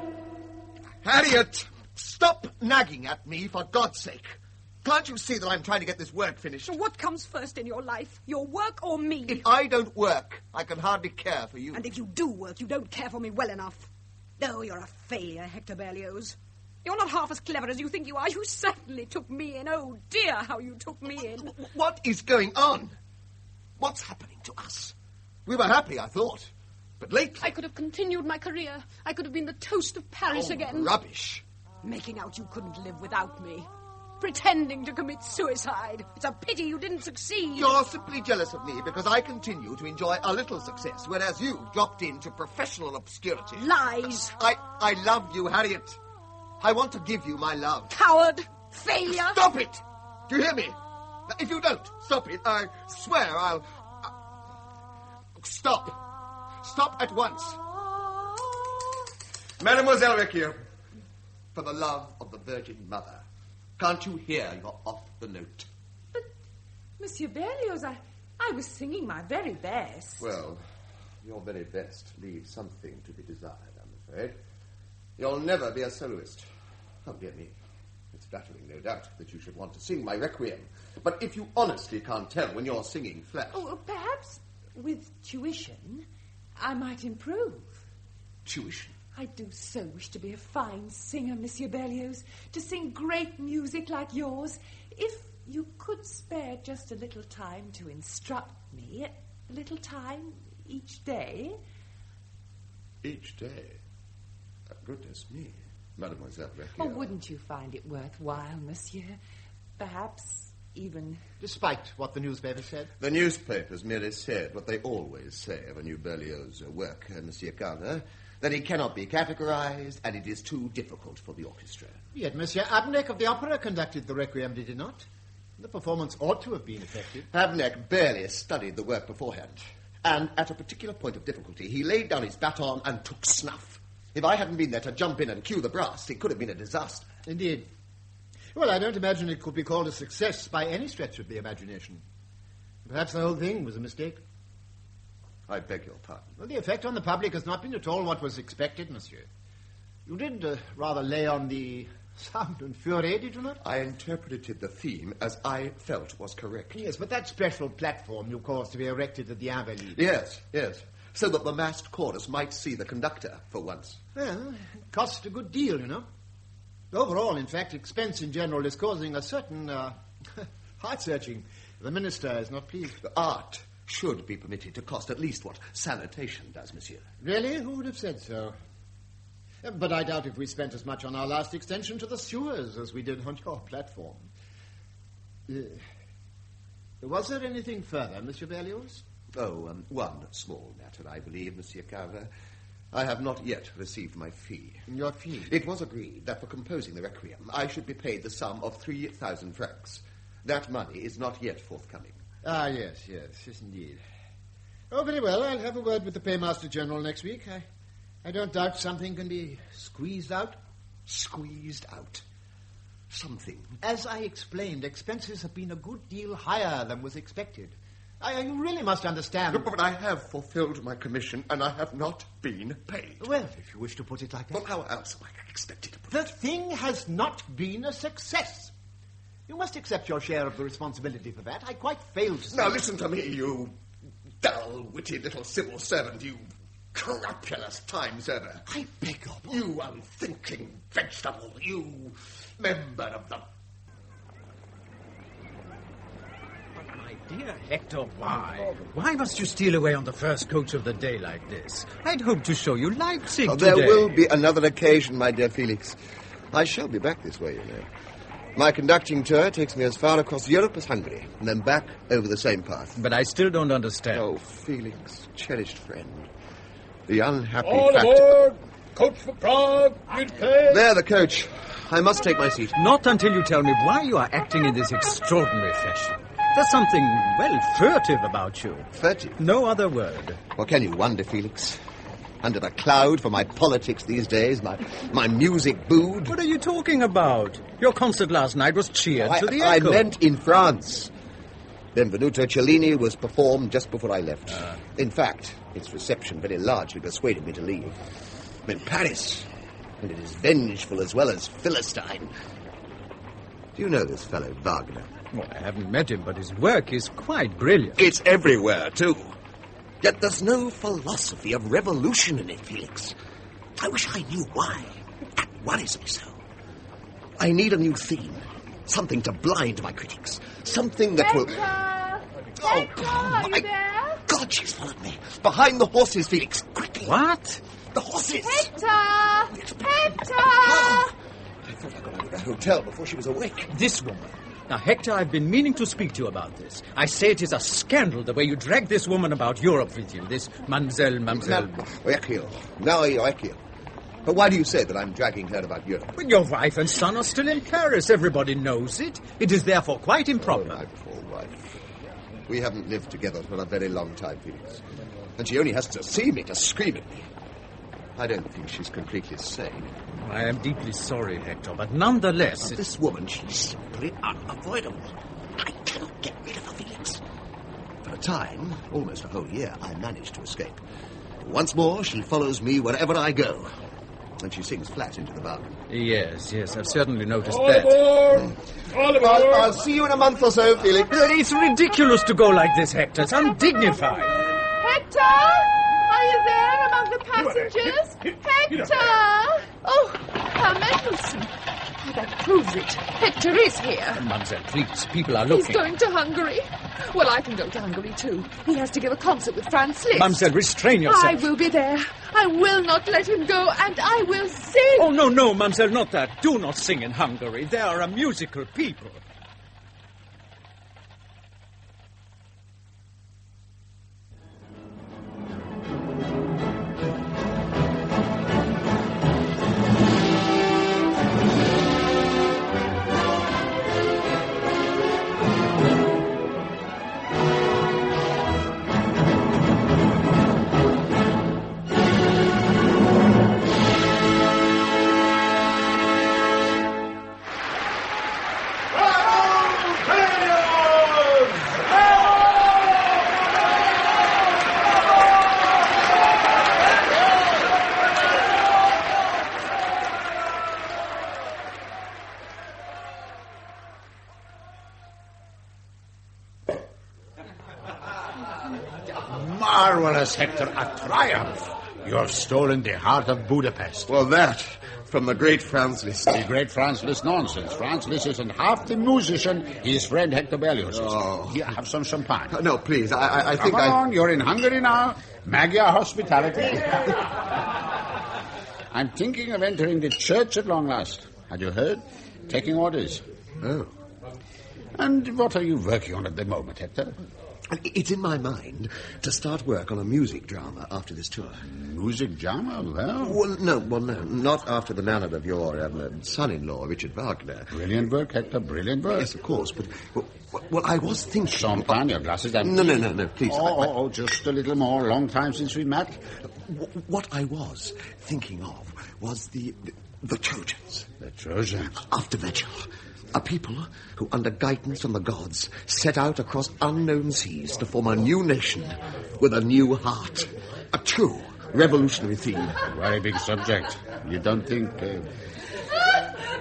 S8: Harriet, stop nagging at me, for God's sake. Can't you see that I'm trying to get this work finished?
S16: What comes first in your life? Your work or me?
S8: If I don't work, I can hardly care for you.
S16: And if you do work, you don't care for me well enough. No, you're a failure, Hector Berlioz. You're not half as clever as you think you are. You certainly took me in. Oh, dear, how you took me in.
S8: What is going on? What's happening to us? We were happy, I thought. But lately...
S16: I could have continued my career. I could have been the toast of Paris again.
S8: Rubbish.
S16: Making out you couldn't live without me. Pretending to commit suicide. It's a pity you didn't succeed.
S8: You're simply jealous of me because I continue to enjoy a little success, whereas you dropped into professional obscurity.
S16: Lies.
S8: I love you, Harriet. I want to give you my love.
S16: Coward. Failure.
S8: Stop it! Do you hear me? If you don't stop it, I swear I'll... Stop. Stop at once. Mademoiselle Requiem, for the love of the Virgin Mother, can't you hear you're off the note?
S14: But, Monsieur Berlioz, I was singing my very best.
S2: Well, your very best leaves something to be desired, I'm afraid. You'll never be a soloist. Oh, dear me. It's flattering, no doubt, that you should want to sing my Requiem. But if you honestly can't tell when you're singing flat...
S14: Oh, perhaps
S17: with tuition, I might improve.
S2: Tuition?
S17: I do so wish to be a fine singer, Monsieur Berlioz, to sing great music like yours. If you could spare just a little time to instruct me, a little time each day.
S2: Each day? Goodness me, Mademoiselle Requiem.
S17: Oh, wouldn't you find it worthwhile, Monsieur? Perhaps even...
S11: Despite what the newspaper said?
S2: The newspapers merely said what they always say of a new Berlioz work, Monsieur Carver, that it cannot be categorized and it is too difficult for the orchestra.
S11: Yet Monsieur Abneck of the opera conducted the Requiem, did he not? The performance ought to have been effective.
S2: Abneck barely studied the work beforehand, and at a particular point of difficulty, he laid down his baton and took snuff. If I hadn't been there to jump in and cue the brass, it could have been a disaster.
S11: Indeed. Well, I don't imagine it could be called a success by any stretch of the imagination. Perhaps the whole thing was a mistake.
S2: I beg your pardon.
S11: Well, the effect on the public has not been at all what was expected, monsieur. You did rather lay on the sound and fury, did you not?
S2: I interpreted the theme as I felt was correct.
S11: Yes, but that special platform you caused to be erected at the Invalides.
S2: Yes, yes. So that the massed chorus might see the conductor for once.
S11: Well, it cost a good deal, you know. Overall, in fact, expense in general is causing a certain heart-searching. The minister is not pleased.
S2: The art should be permitted to cost at least what sanitation does, monsieur.
S11: Really? Who would have said so? But I doubt if we spent as much on our last extension to the sewers as we did on your platform. Was there anything further, Monsieur Berlioz?
S2: Oh, one small matter, I believe, Monsieur Carver. I have not yet received my fee.
S11: Your fee?
S2: It was agreed that for composing the Requiem, I should be paid the sum of 3,000 francs. That money is not yet forthcoming.
S11: Ah, yes, indeed. Oh, very well. I'll have a word with the Paymaster General next week. I don't doubt something can be squeezed out.
S2: Squeezed out? Something?
S11: As I explained, expenses have been a good deal higher than was expected. You really must understand.
S2: No, but I have fulfilled my commission, and I have not been paid.
S11: Well, if you wish to put it like that.
S2: Well, how else am I expected to put
S11: it? The thing has not been a success. You must accept your share of the responsibility for that. I quite failed to see...
S2: Now, listen to me, you dull-witted little civil servant, you crapulous time-server.
S11: I beg your pardon.
S2: You unthinking vegetable, you member of the...
S13: Dear Hector, why? Why must you steal away on the first coach of the day like this? I'd hoped to show you Leipzig today.
S2: There will be another occasion, my dear Felix. I shall be back this way, you know. My conducting tour takes me as far across Europe as Hungary, and then back over the same path.
S13: But I still don't understand.
S2: Oh, Felix, cherished friend. The unhappy
S5: All
S2: factor...
S5: aboard! Coach for Prague, mid-pay!
S2: There, the coach. I must take my seat.
S13: Not until you tell me why you are acting in this extraordinary fashion. There's something, well, furtive about you.
S2: Furtive?
S13: No other word.
S2: Well, can you wonder, Felix? Under the cloud for my politics these days, my music booed.
S13: What are you talking about? Your concert last night was cheered to the
S2: echo. I meant in France. Benvenuto Cellini was performed just before I left. In fact, its reception very largely persuaded me to leave. I'm in Paris, and it is vengeful as well as Philistine. Do you know this fellow, Wagner?
S13: Well, I haven't met him, but his work is quite brilliant.
S2: It's everywhere, too. Yet there's no philosophy of revolution in it, Felix. I wish I knew why. That worries me so. I need a new theme. Something to blind my critics. Something that will...
S14: Hector, are you there?
S2: God, she's followed me. Behind the horses, Felix. Quickly.
S13: What?
S2: The horses.
S14: Hector!
S2: Oh, I thought I got out of the hotel before she was awake.
S13: This woman. Now, Hector, I've been meaning to speak to you about this. I say it is a scandal the way you drag this woman about Europe with you, this Mademoiselle.
S2: Now, Requiem. But why do you say that I'm dragging her about Europe?
S13: Well, your wife and son are still in Paris. Everybody knows it. It is therefore quite improper.
S2: Oh, my poor wife. We haven't lived together for a very long time, Felix. And she only has to see me to scream at me. I don't think she's completely sane.
S13: I am deeply sorry, Hector, but nonetheless...
S2: This woman, she's simply unavoidable. I cannot get rid of her, Felix. For a time, almost a whole year, I managed to escape. Once more, she follows me wherever I go. And she sings flat into the bargain.
S13: Yes, I've certainly noticed
S5: All
S13: that.
S5: Aboard! All aboard!
S2: I'll see you in a month or so, Felix.
S13: It's ridiculous to go like this, Hector. It's undignified.
S17: Hector! Are you there among the passengers? Hector! Oh, Herr Mendelssohn. Oh, that proves it. Hector is here.
S13: Mademoiselle, please, people are looking.
S17: He's going to Hungary. Well, I can go to Hungary, too. He has to give a concert with Franz Liszt.
S13: Mademoiselle, restrain yourself.
S17: I will be there. I will not let him go, and I will sing.
S13: Oh, no, Mademoiselle, not that. Do not sing in Hungary. They are a musical people.
S18: Marvelous, Hector, a triumph. You have stolen the heart of Budapest.
S8: Well, that from the great Franz Liszt.
S18: The great Franz Liszt, nonsense. Franz Liszt isn't half the musician his friend Hector Berlioz is.
S8: Oh.
S18: Here, have some champagne.
S8: No, please, I think
S18: Come on, you're in Hungary now. Magyar hospitality. I'm thinking of entering the church at long last. Had you heard? Taking orders.
S8: Oh.
S18: And what are you working on at the moment, Hector?
S2: It's in my mind to start work on a music drama after this tour.
S18: Music drama?
S2: Well, no, not after the manner of your son-in-law, Richard Wagner.
S18: Brilliant work, Hector, brilliant work.
S2: Yes, of course, but well, I was thinking...
S18: Champagne, your glasses.
S2: No, please.
S18: Oh, just a little more. Long time since we met.
S2: What I was thinking of was the Trojans.
S18: The Trojans?
S2: After Virgil. A people who, under guidance from the gods, set out across unknown seas to form a new nation with a new heart. A true revolutionary theme.
S18: Very big subject. You don't think...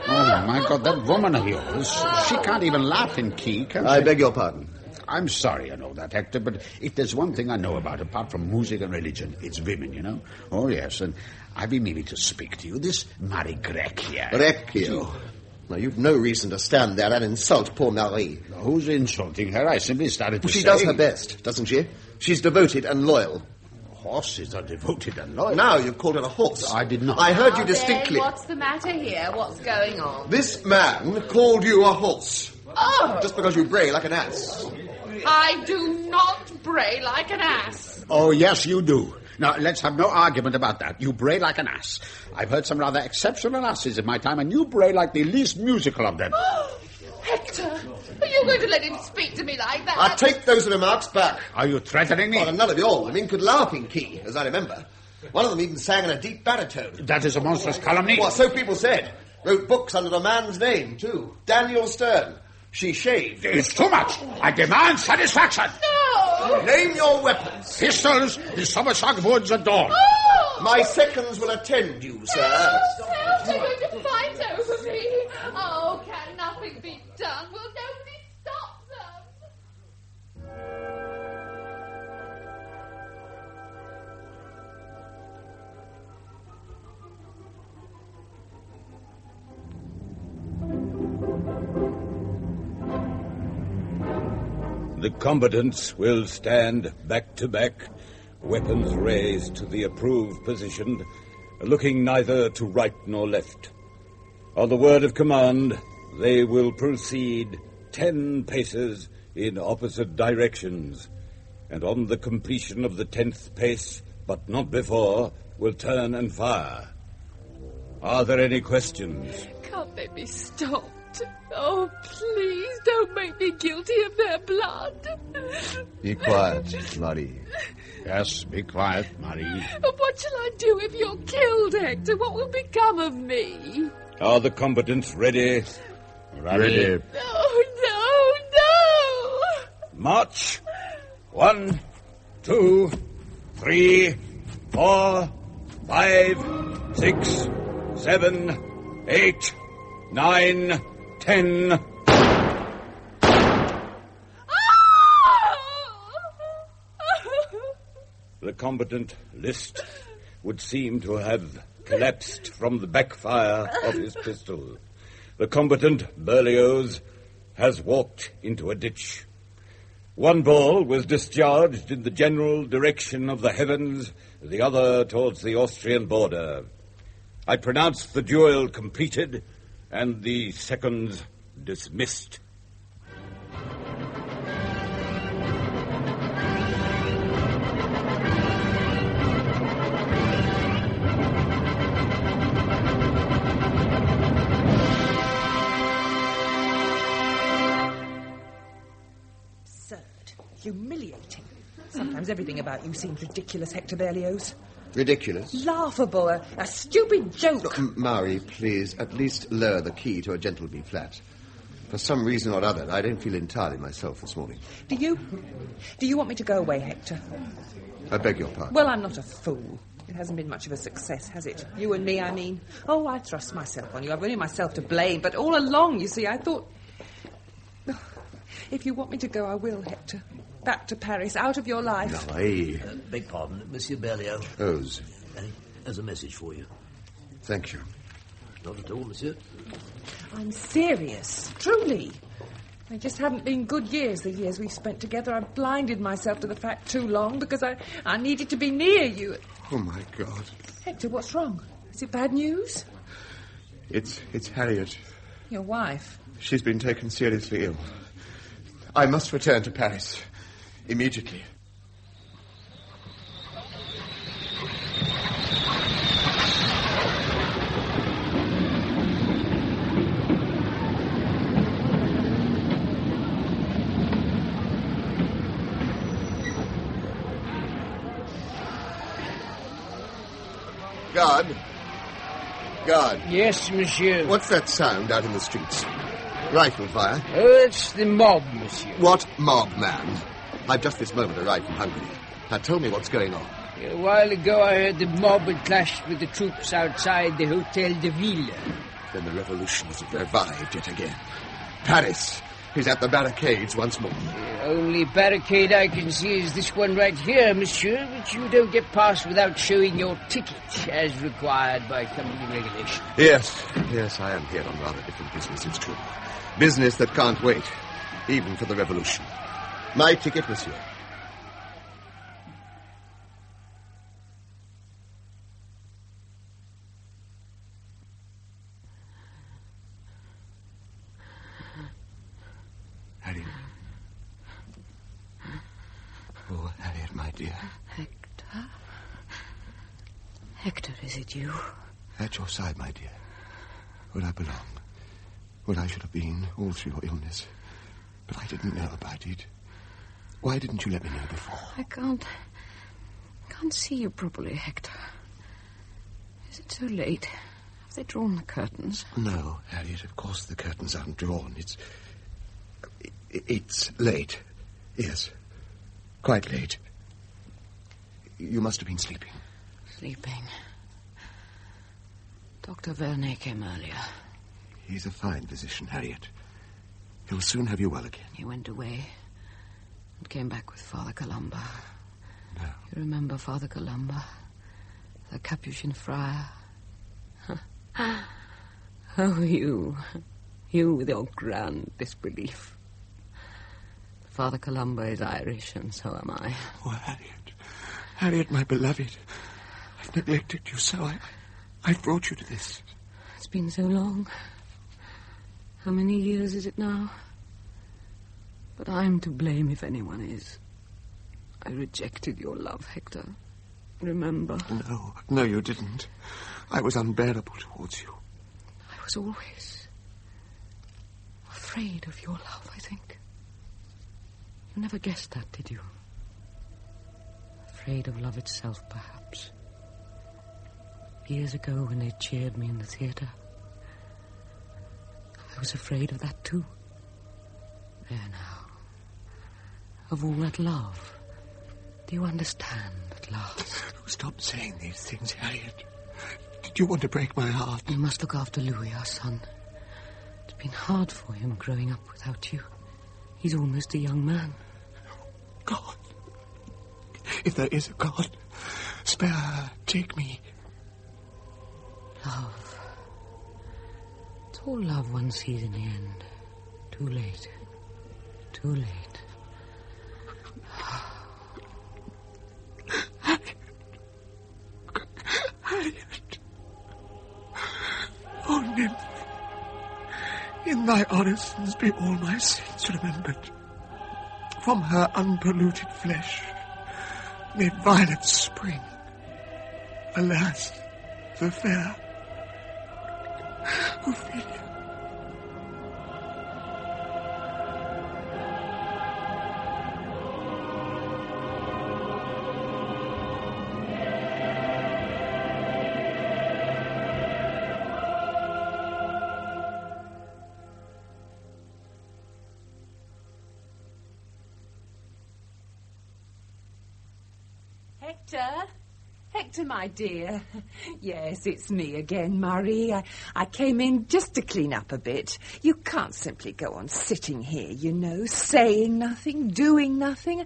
S18: Oh, my God, that woman of yours, she can't even laugh in key, can she?
S2: I beg your pardon.
S18: I'm sorry I know that, Hector, but if there's one thing I know about, apart from music and religion, it's women, you know? Oh, yes, and I've been meaning to speak to you. This Marie Grecq here.
S2: Grecchio. Now, you've no reason to stand there and insult poor Marie.
S18: Who's insulting her? I simply started to say...
S2: She does her best, doesn't she? She's devoted and loyal.
S18: Horses are devoted and loyal.
S2: Now you've called her a horse.
S18: I did not.
S2: I heard you distinctly.
S17: Then what's the matter here? What's going on?
S2: This man called you a horse.
S17: Oh!
S2: Just because you bray like an ass.
S17: I do not bray like an ass.
S18: Oh, yes, you do. Now, let's have no argument about that. You bray like an ass. I've heard some rather exceptional asses in my time, and you bray like the least musical of them.
S17: Hector, are you going to let him speak to me like that?
S2: I take those remarks back.
S18: Are you threatening me?
S2: Well, none of your women could laugh in key, as I remember. One of them even sang in a deep baritone.
S18: That is a monstrous calumny.
S2: Well, so people said. Wrote books under a man's name, too. Daniel Stern. She shaved.
S18: It's too much. I demand satisfaction.
S17: No!
S2: Name your weapons.
S18: Pistols, the Somerset woods and door.
S17: Oh!
S2: My seconds will attend you, sir.
S17: Perhaps you're going to fight over me. Oh, can nothing be done? Will nobody stop them?
S1: The combatants will stand back to back, weapons raised to the approved position, looking neither to right nor left. On the word of command, they will proceed 10 paces in opposite directions, and on the completion of the 10th pace, but not before, will turn and fire. Are there any questions?
S17: Can't they be stopped? Oh, please, don't make me guilty of their blood.
S2: Be quiet, Marie.
S18: Yes, be quiet, Marie.
S17: But what shall I do if you're killed, Hector? What will become of me?
S1: Are the combatants ready?
S18: Ready.
S17: No.
S1: March. 1, 2, 3, 4, 5, 6, 7, 8, 9, 10. combatant, Liszt, would seem to have collapsed from the backfire of his pistol. The combatant, Berlioz, has walked into a ditch. One ball was discharged in the general direction of the heavens, the other towards the Austrian border. I pronounce the duel completed and the seconds dismissed.
S10: Humiliating. Sometimes everything about you seems ridiculous, Hector Berlioz.
S2: Ridiculous?
S10: Laughable, a stupid joke.
S2: Look, Marie, please, at least lower the key to a gentle B flat. For some reason or other, I don't feel entirely myself this morning.
S10: Do you want me to go away, Hector?
S2: I beg your pardon.
S10: Well, I'm not a fool. It hasn't been much of a success, has it? You and me, I mean. Oh, I thrust myself on you. I've only myself to blame. But all along, you see, I thought... If you want me to go, I will, Hector. Back to Paris, out of your life.
S2: No, I...
S6: Beg pardon, Monsieur Berlioz.
S2: Ose.
S6: There's a message for you.
S2: Thank you.
S6: Not at all, monsieur.
S10: I'm serious, truly. They just haven't been good years, the years we've spent together. I've blinded myself to the fact too long because I needed to be near you.
S2: Oh, my God.
S10: Hector, what's wrong? Is it bad news?
S2: It's Harriet.
S10: Your wife?
S2: She's been taken seriously ill. I must return to Paris. Immediately. Guard.
S4: Yes, monsieur.
S2: What's that sound out in the streets? Rifle fire?
S4: Oh, it's the mob, monsieur.
S2: What mob, man? I've just this moment arrived from Hungary. Now tell me what's going on.
S4: A while ago I heard the mob had clashed with the troops outside the Hôtel de Ville.
S2: Then the revolution has revived yet again. Paris is at the barricades once more.
S4: The only barricade I can see is this one right here, monsieur, which you don't get past without showing your ticket, as required by company regulation.
S2: Yes, I am here on rather different business, it's true. Business that can't wait, even for the revolution. My ticket, monsieur. Harriet. Oh, Harriet, my dear.
S7: Hector? Hector, is it you?
S2: At your side, my dear. Where I belong. Where I should have been all through your illness. But I didn't know about it. Why didn't you let me know before?
S7: I can't see you properly, Hector. Is it so late? Have they drawn the curtains?
S2: No, Harriet, of course the curtains aren't drawn. It's late. Yes. Quite late. You must have been sleeping.
S7: Sleeping. Dr. Vernet came earlier.
S2: He's a fine physician, Harriet. He'll soon have you well again.
S7: He went away and came back with Father Columba.
S2: No.
S7: You remember Father Columba? The Capuchin friar? Oh, you with your grand disbelief. Father Columba is Irish, and so am I.
S2: Oh, Harriet, my beloved. I've neglected you so. I've brought you to this.
S7: It's been so long. How many years is it now? But I'm to blame if anyone is. I rejected your love, Hector. Remember?
S2: No, you didn't. I was unbearable towards you.
S7: I was always afraid of your love, I think. You never guessed that, did you? Afraid of love itself, perhaps. Years ago, when they cheered me in the theatre, I was afraid of that too. There now. Of all that love. Do you understand at last?
S2: Stop saying these things, Harriet. Did you want to break my heart?
S7: You must look after Louis, our son. It's been hard for him growing up without you. He's almost a young man.
S2: God.
S8: If there is a God, spare her, take me.
S4: Love. It's all love one sees in the end. Too late. Too late.
S8: Harriet. Oh, nymph. In thy orisons be all my sins remembered. From her unpolluted flesh may violets spring. Alas, the fair Ophelia.
S17: Hector, my dear. Yes, it's me again, Marie. I came in just to clean up a bit. You can't simply go on sitting here, you know, saying nothing, doing nothing.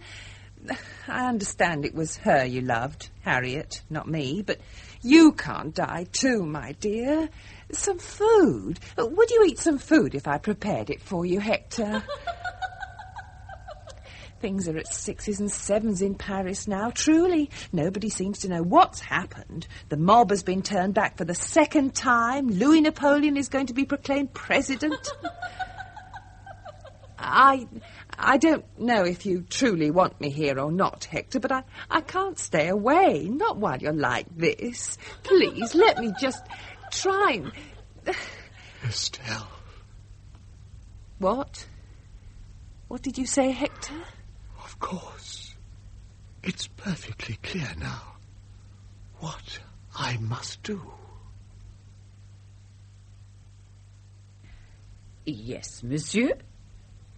S17: I understand it was her you loved, Harriet, not me, but you can't die too, my dear. Some food. Would you eat some food if I prepared it for you, Hector? Things are at 6s and 7s in Paris now, truly. Nobody seems to know what's happened. The mob has been turned back for the second time. Louis Napoleon is going to be proclaimed president. I don't know if you truly want me here or not, Hector, but I can't stay away. Not while you're like this. Please, let me just try and...
S8: Estelle.
S17: What? What did you say, Hector?
S8: Of course. It's perfectly clear now what I must do.
S3: Yes, monsieur?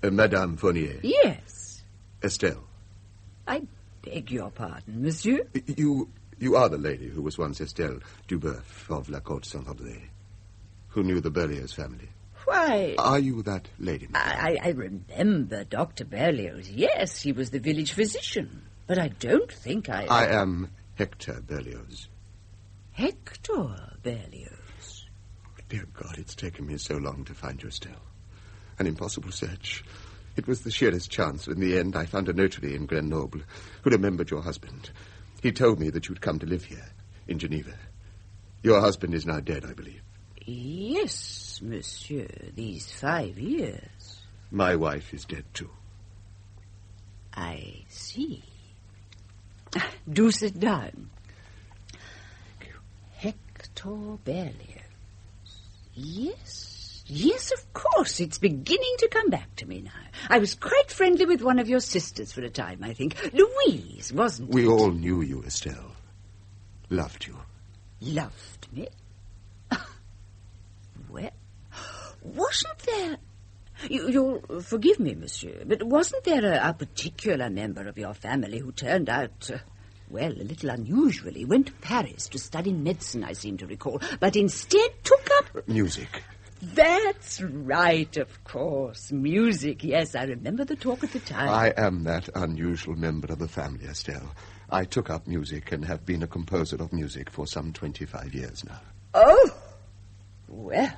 S8: Madame Fournier.
S3: Yes.
S8: Estelle.
S3: I beg your pardon, monsieur.
S8: You are the lady who was once Estelle Duboeuf of La Côte Saint-André, who knew the Berlioz family.
S3: Why...
S8: Are you that lady, madame?
S3: I remember Dr. Berlioz. Yes, he was the village physician. But I don't think
S8: I am Hector Berlioz.
S3: Hector Berlioz?
S8: Dear God, it's taken me so long to find you, Estelle. An impossible search. It was the sheerest chance. In the end, I found a notary in Grenoble who remembered your husband. He told me that you'd come to live here, in Geneva. Your husband is now dead, I believe.
S3: Yes, monsieur, these 5 years.
S8: My wife is dead, too.
S3: I see. Do sit down. Hector Berlioz. Yes, of course. It's beginning to come back to me now. I was quite friendly with one of your sisters for a time, I think. Louise, wasn't it?
S8: We all knew you, Estelle. Loved you.
S3: Loved me? Well, wasn't there... You'll forgive me, monsieur, but wasn't there a particular member of your family who turned out, well, a little unusually, went to Paris to study medicine, I seem to recall, but instead took up...
S8: Music.
S3: That's right, of course. Music, yes, I remember the talk at the time.
S8: I am that unusual member of the family, Estelle. I took up music and have been a composer of music for some 25 years now.
S3: Oh! Well,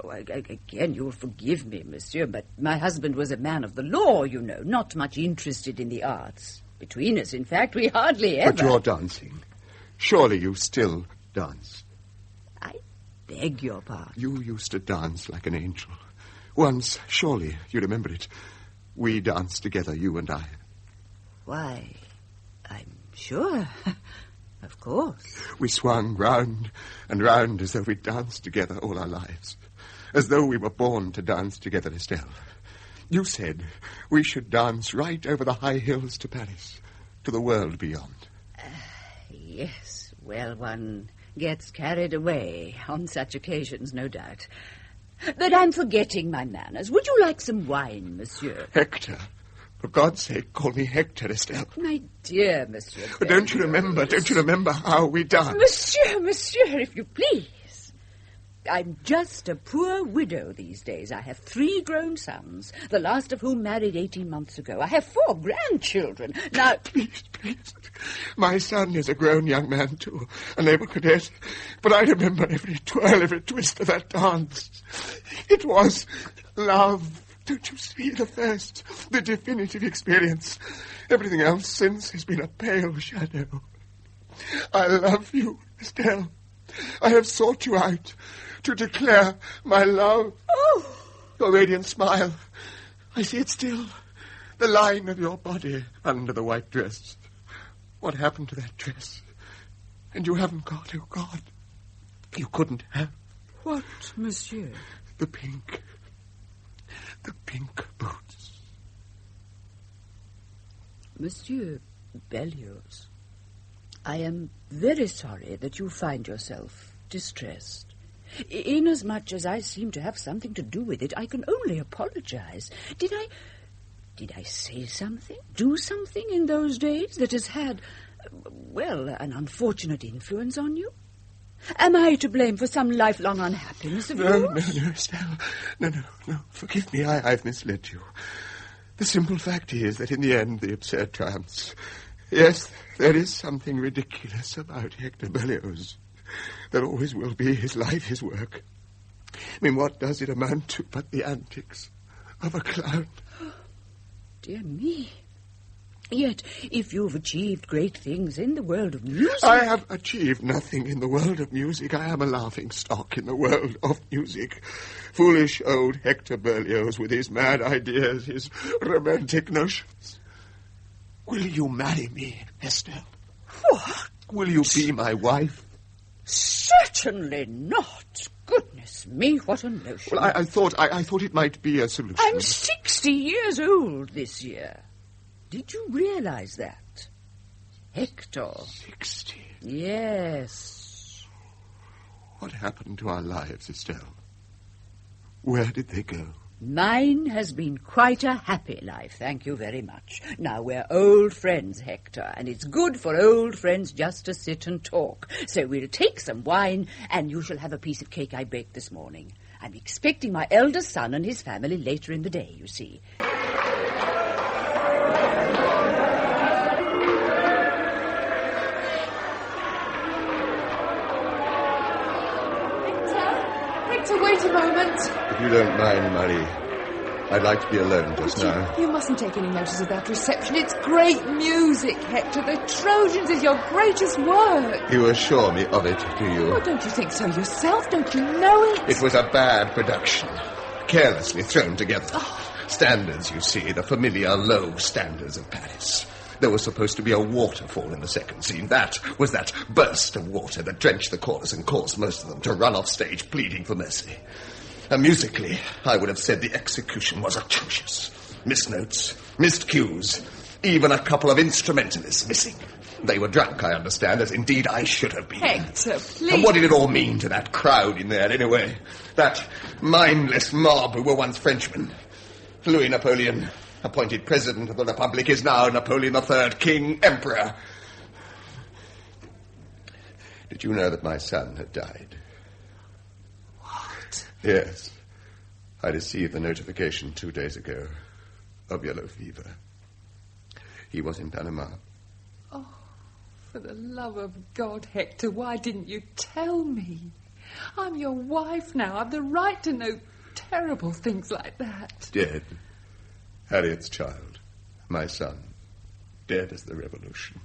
S3: again, you'll forgive me, monsieur, but my husband was a man of the law, you know, not much interested in the arts. Between us, in fact, we hardly ever...
S8: But you're dancing. Surely you still dance.
S3: I beg your pardon.
S8: You used to dance like an angel. Once, surely, you remember it. We danced together, you and I.
S3: Why, I'm sure... Of course.
S8: We swung round and round as though we danced together all our lives. As though we were born to dance together, Estelle. You said we should dance right over the high hills to Paris, to the world beyond.
S3: Yes. Well, one gets carried away on such occasions, no doubt. But I'm forgetting my manners. Would you like some wine, monsieur?
S8: Hector. For God's sake, call me Hector, Estelle.
S3: My dear monsieur.
S8: Don't you remember how we danced?
S3: Monsieur, if you please. I'm just a poor widow these days. I have 3 grown sons, the last of whom married 18 months ago. I have 4 grandchildren. Now...
S8: Please. My son is a grown young man, too, a naval cadet. But I remember every twirl, every twist of that dance. It was love. Don't you see? The first, the definitive experience. Everything else since has been a pale shadow. I love you, Estelle. I have sought you out to declare my love.
S3: Oh!
S8: Your radiant smile. I see it still. The line of your body under the white dress. What happened to that dress? And you haven't got, oh God. You couldn't have.
S3: What, monsieur?
S8: The pink boots.
S3: Monsieur Berlioz, I am very sorry that you find yourself distressed. Inasmuch as I seem to have something to do with it, I can only apologize. Did I say something, do something in those days that has had, well, an unfortunate influence on you? Am I to blame for some lifelong unhappiness of yours?
S8: No, Estelle. No. Forgive me, I've misled you. The simple fact is that in the end the absurd triumphs. Yes, there is something ridiculous about Hector Berlioz. There always will be. His life, his work. I mean, what does it amount to but the antics of a clown?
S3: Dear me. Yet, if you've achieved great things in the world of music...
S8: I have achieved nothing in the world of music. I am a laughing-stock in the world of music. Foolish old Hector Berlioz with his mad ideas, his romantic notions. Will you marry me, Estelle?
S3: What?
S8: Will you be my wife?
S3: Certainly not. Goodness me, what a notion.
S8: Well, I thought it might be a solution.
S3: I'm 60 years old this year. Did you realize that? Hector.
S8: 60?
S3: Yes.
S8: What happened to our lives, Estelle? Where did they go?
S3: Mine has been quite a happy life, thank you very much. Now, we're old friends, Hector, and it's good for old friends just to sit and talk. So we'll take some wine, and you shall have a piece of cake I baked this morning. I'm expecting my eldest son and his family later in the day, you see.
S17: Hector, wait a moment.
S8: If you don't mind, Marie, I'd like to be alone just now.
S17: You mustn't take any notice of that reception. It's great music, Hector. The Trojans is your greatest work.
S8: You assure me of it, do you?
S17: Oh, don't you think so yourself? Don't you know it?
S8: It was a bad production. Carelessly thrown together. Oh. Standards, you see, the familiar low standards of Paris. There was supposed to be a waterfall in the second scene. That was that burst of water that drenched the chorus and caused most of them to run off stage pleading for mercy. And musically, I would have said the execution was atrocious. Missed notes, missed cues, even a couple of instrumentalists missing. They were drunk, I understand, as indeed I should have been.
S17: Hector, please.
S8: And what did it all mean to that crowd in there, anyway? That mindless mob who were once Frenchmen. Louis Napoleon, appointed President of the Republic, is now Napoleon III, King, Emperor. Did you know that my son had died?
S17: What?
S8: Yes. I received the notification 2 days ago of yellow fever. He was in Panama.
S17: Oh, for the love of God, Hector, why didn't you tell me? I'm your wife now. I've the right to know terrible things like that.
S8: Dead. Harriet's child. My son. Dead as the revolution.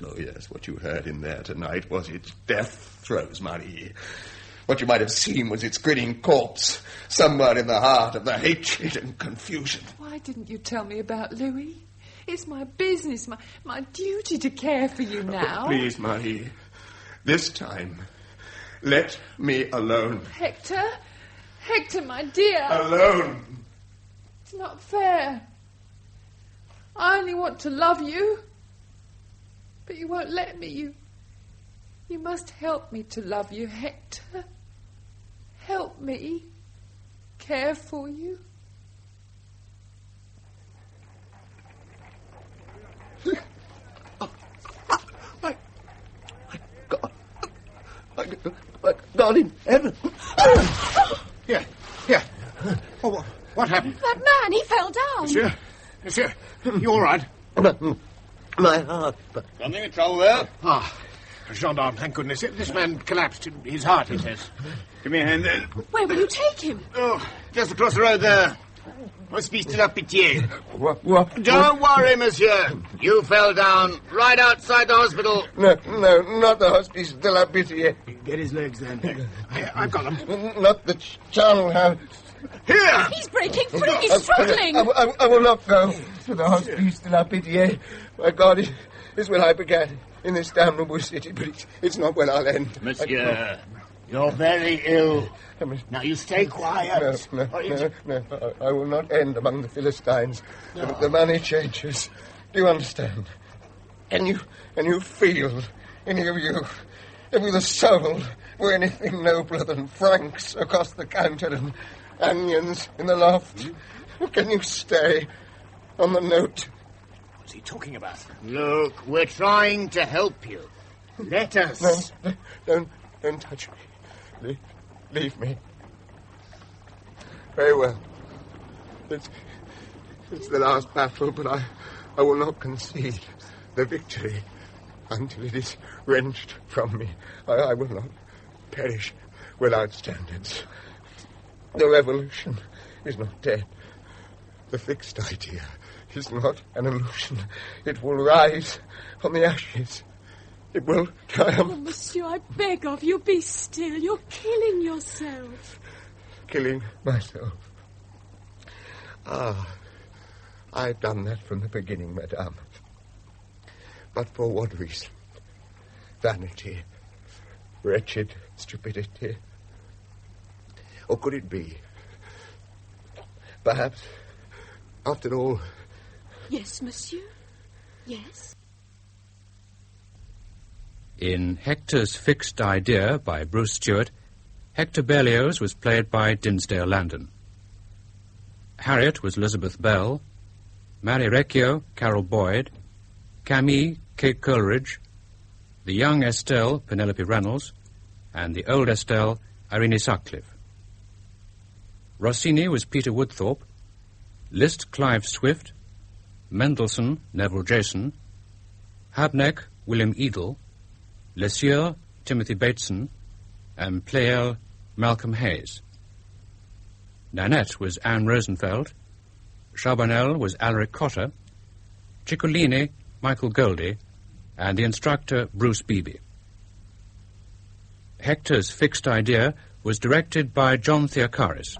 S8: Oh, yes, what you heard in there tonight was its death throes, Marie. What you might have seen was its grinning corpse, somewhere in the heart of the hatred and confusion.
S17: Why didn't you tell me about Louis? It's my business, my duty to care for you now.
S8: Oh, please, Marie. This time, let me alone.
S17: Hector? Hector, my dear.
S8: Alone.
S17: It's not fair. I only want to love you. But you won't let me. You must help me to love you, Hector. Help me care for you.
S8: My
S2: God in heaven.
S5: Here. Oh, what happened?
S16: That man, he fell down.
S5: Monsieur, you all right?
S2: My heart.
S15: Something in trouble there?
S5: A gendarme, thank goodness. This man collapsed. His heart, he says.
S15: Give me a hand then.
S16: Where will you take him?
S15: Oh, just across the road there. Hospice de la Pitié.
S2: What?
S15: Don't worry, monsieur. You fell down right outside the hospital.
S2: No, not the Hospice de la Pitié.
S15: Get his legs then.
S5: I've got them.
S2: Not the charnel house.
S15: Here!
S16: He's breaking free. He's struggling.
S2: I will not go to the Hospice de la Pitié. My God, it's where I began, in this damnable city, but it's not where I'll end.
S15: Monsieur, you're very ill. Now you stay quiet.
S2: No. I will not end among the Philistines. No. The money changes. Do you understand? And you feel, any of you, with a soul, were anything nobler than francs across the counter and onions in the loft? Can you stay on the note?
S5: What's he talking about?
S15: Look, we're trying to help you. Let us.
S2: No, don't touch me. Leave me. Very well. It's the last battle, but I will not concede the victory until it is wrenched from me. I will not perish without standards. The revolution is not dead. The fixed idea is not an illusion. It will rise from the ashes. It will triumph.
S16: Oh, monsieur, I beg of you, be still. You're killing yourself.
S2: Killing myself. I've done that from the beginning, madame. But for what reason? Vanity, wretched stupidity. Or could it be? Perhaps, after all...
S16: Yes, monsieur. Yes.
S19: In Hector's Fixed Idea by Bruce Stewart, Hector Berlioz was played by Dinsdale Landon. Harriet was Elizabeth Bell, Mary Recchio, Carol Boyd, Camille, Kate Coleridge, the young Estelle, Penelope Reynolds, and the old Estelle, Irene Sutcliffe. Rossini was Peter Woodthorpe, Liszt, Clive Swift, Mendelssohn, Neville Jason, Habneck, William Edel, Lesieur, Timothy Bateson, and Pleyel, Malcolm Hayes. Nanette was Anne Rosenfeld, Charbonnel was Alaric Cotter, Ciccolini, Michael Goldie, and the instructor, Bruce Beebe. Hector's Fixed Idea was directed by John Theocaris.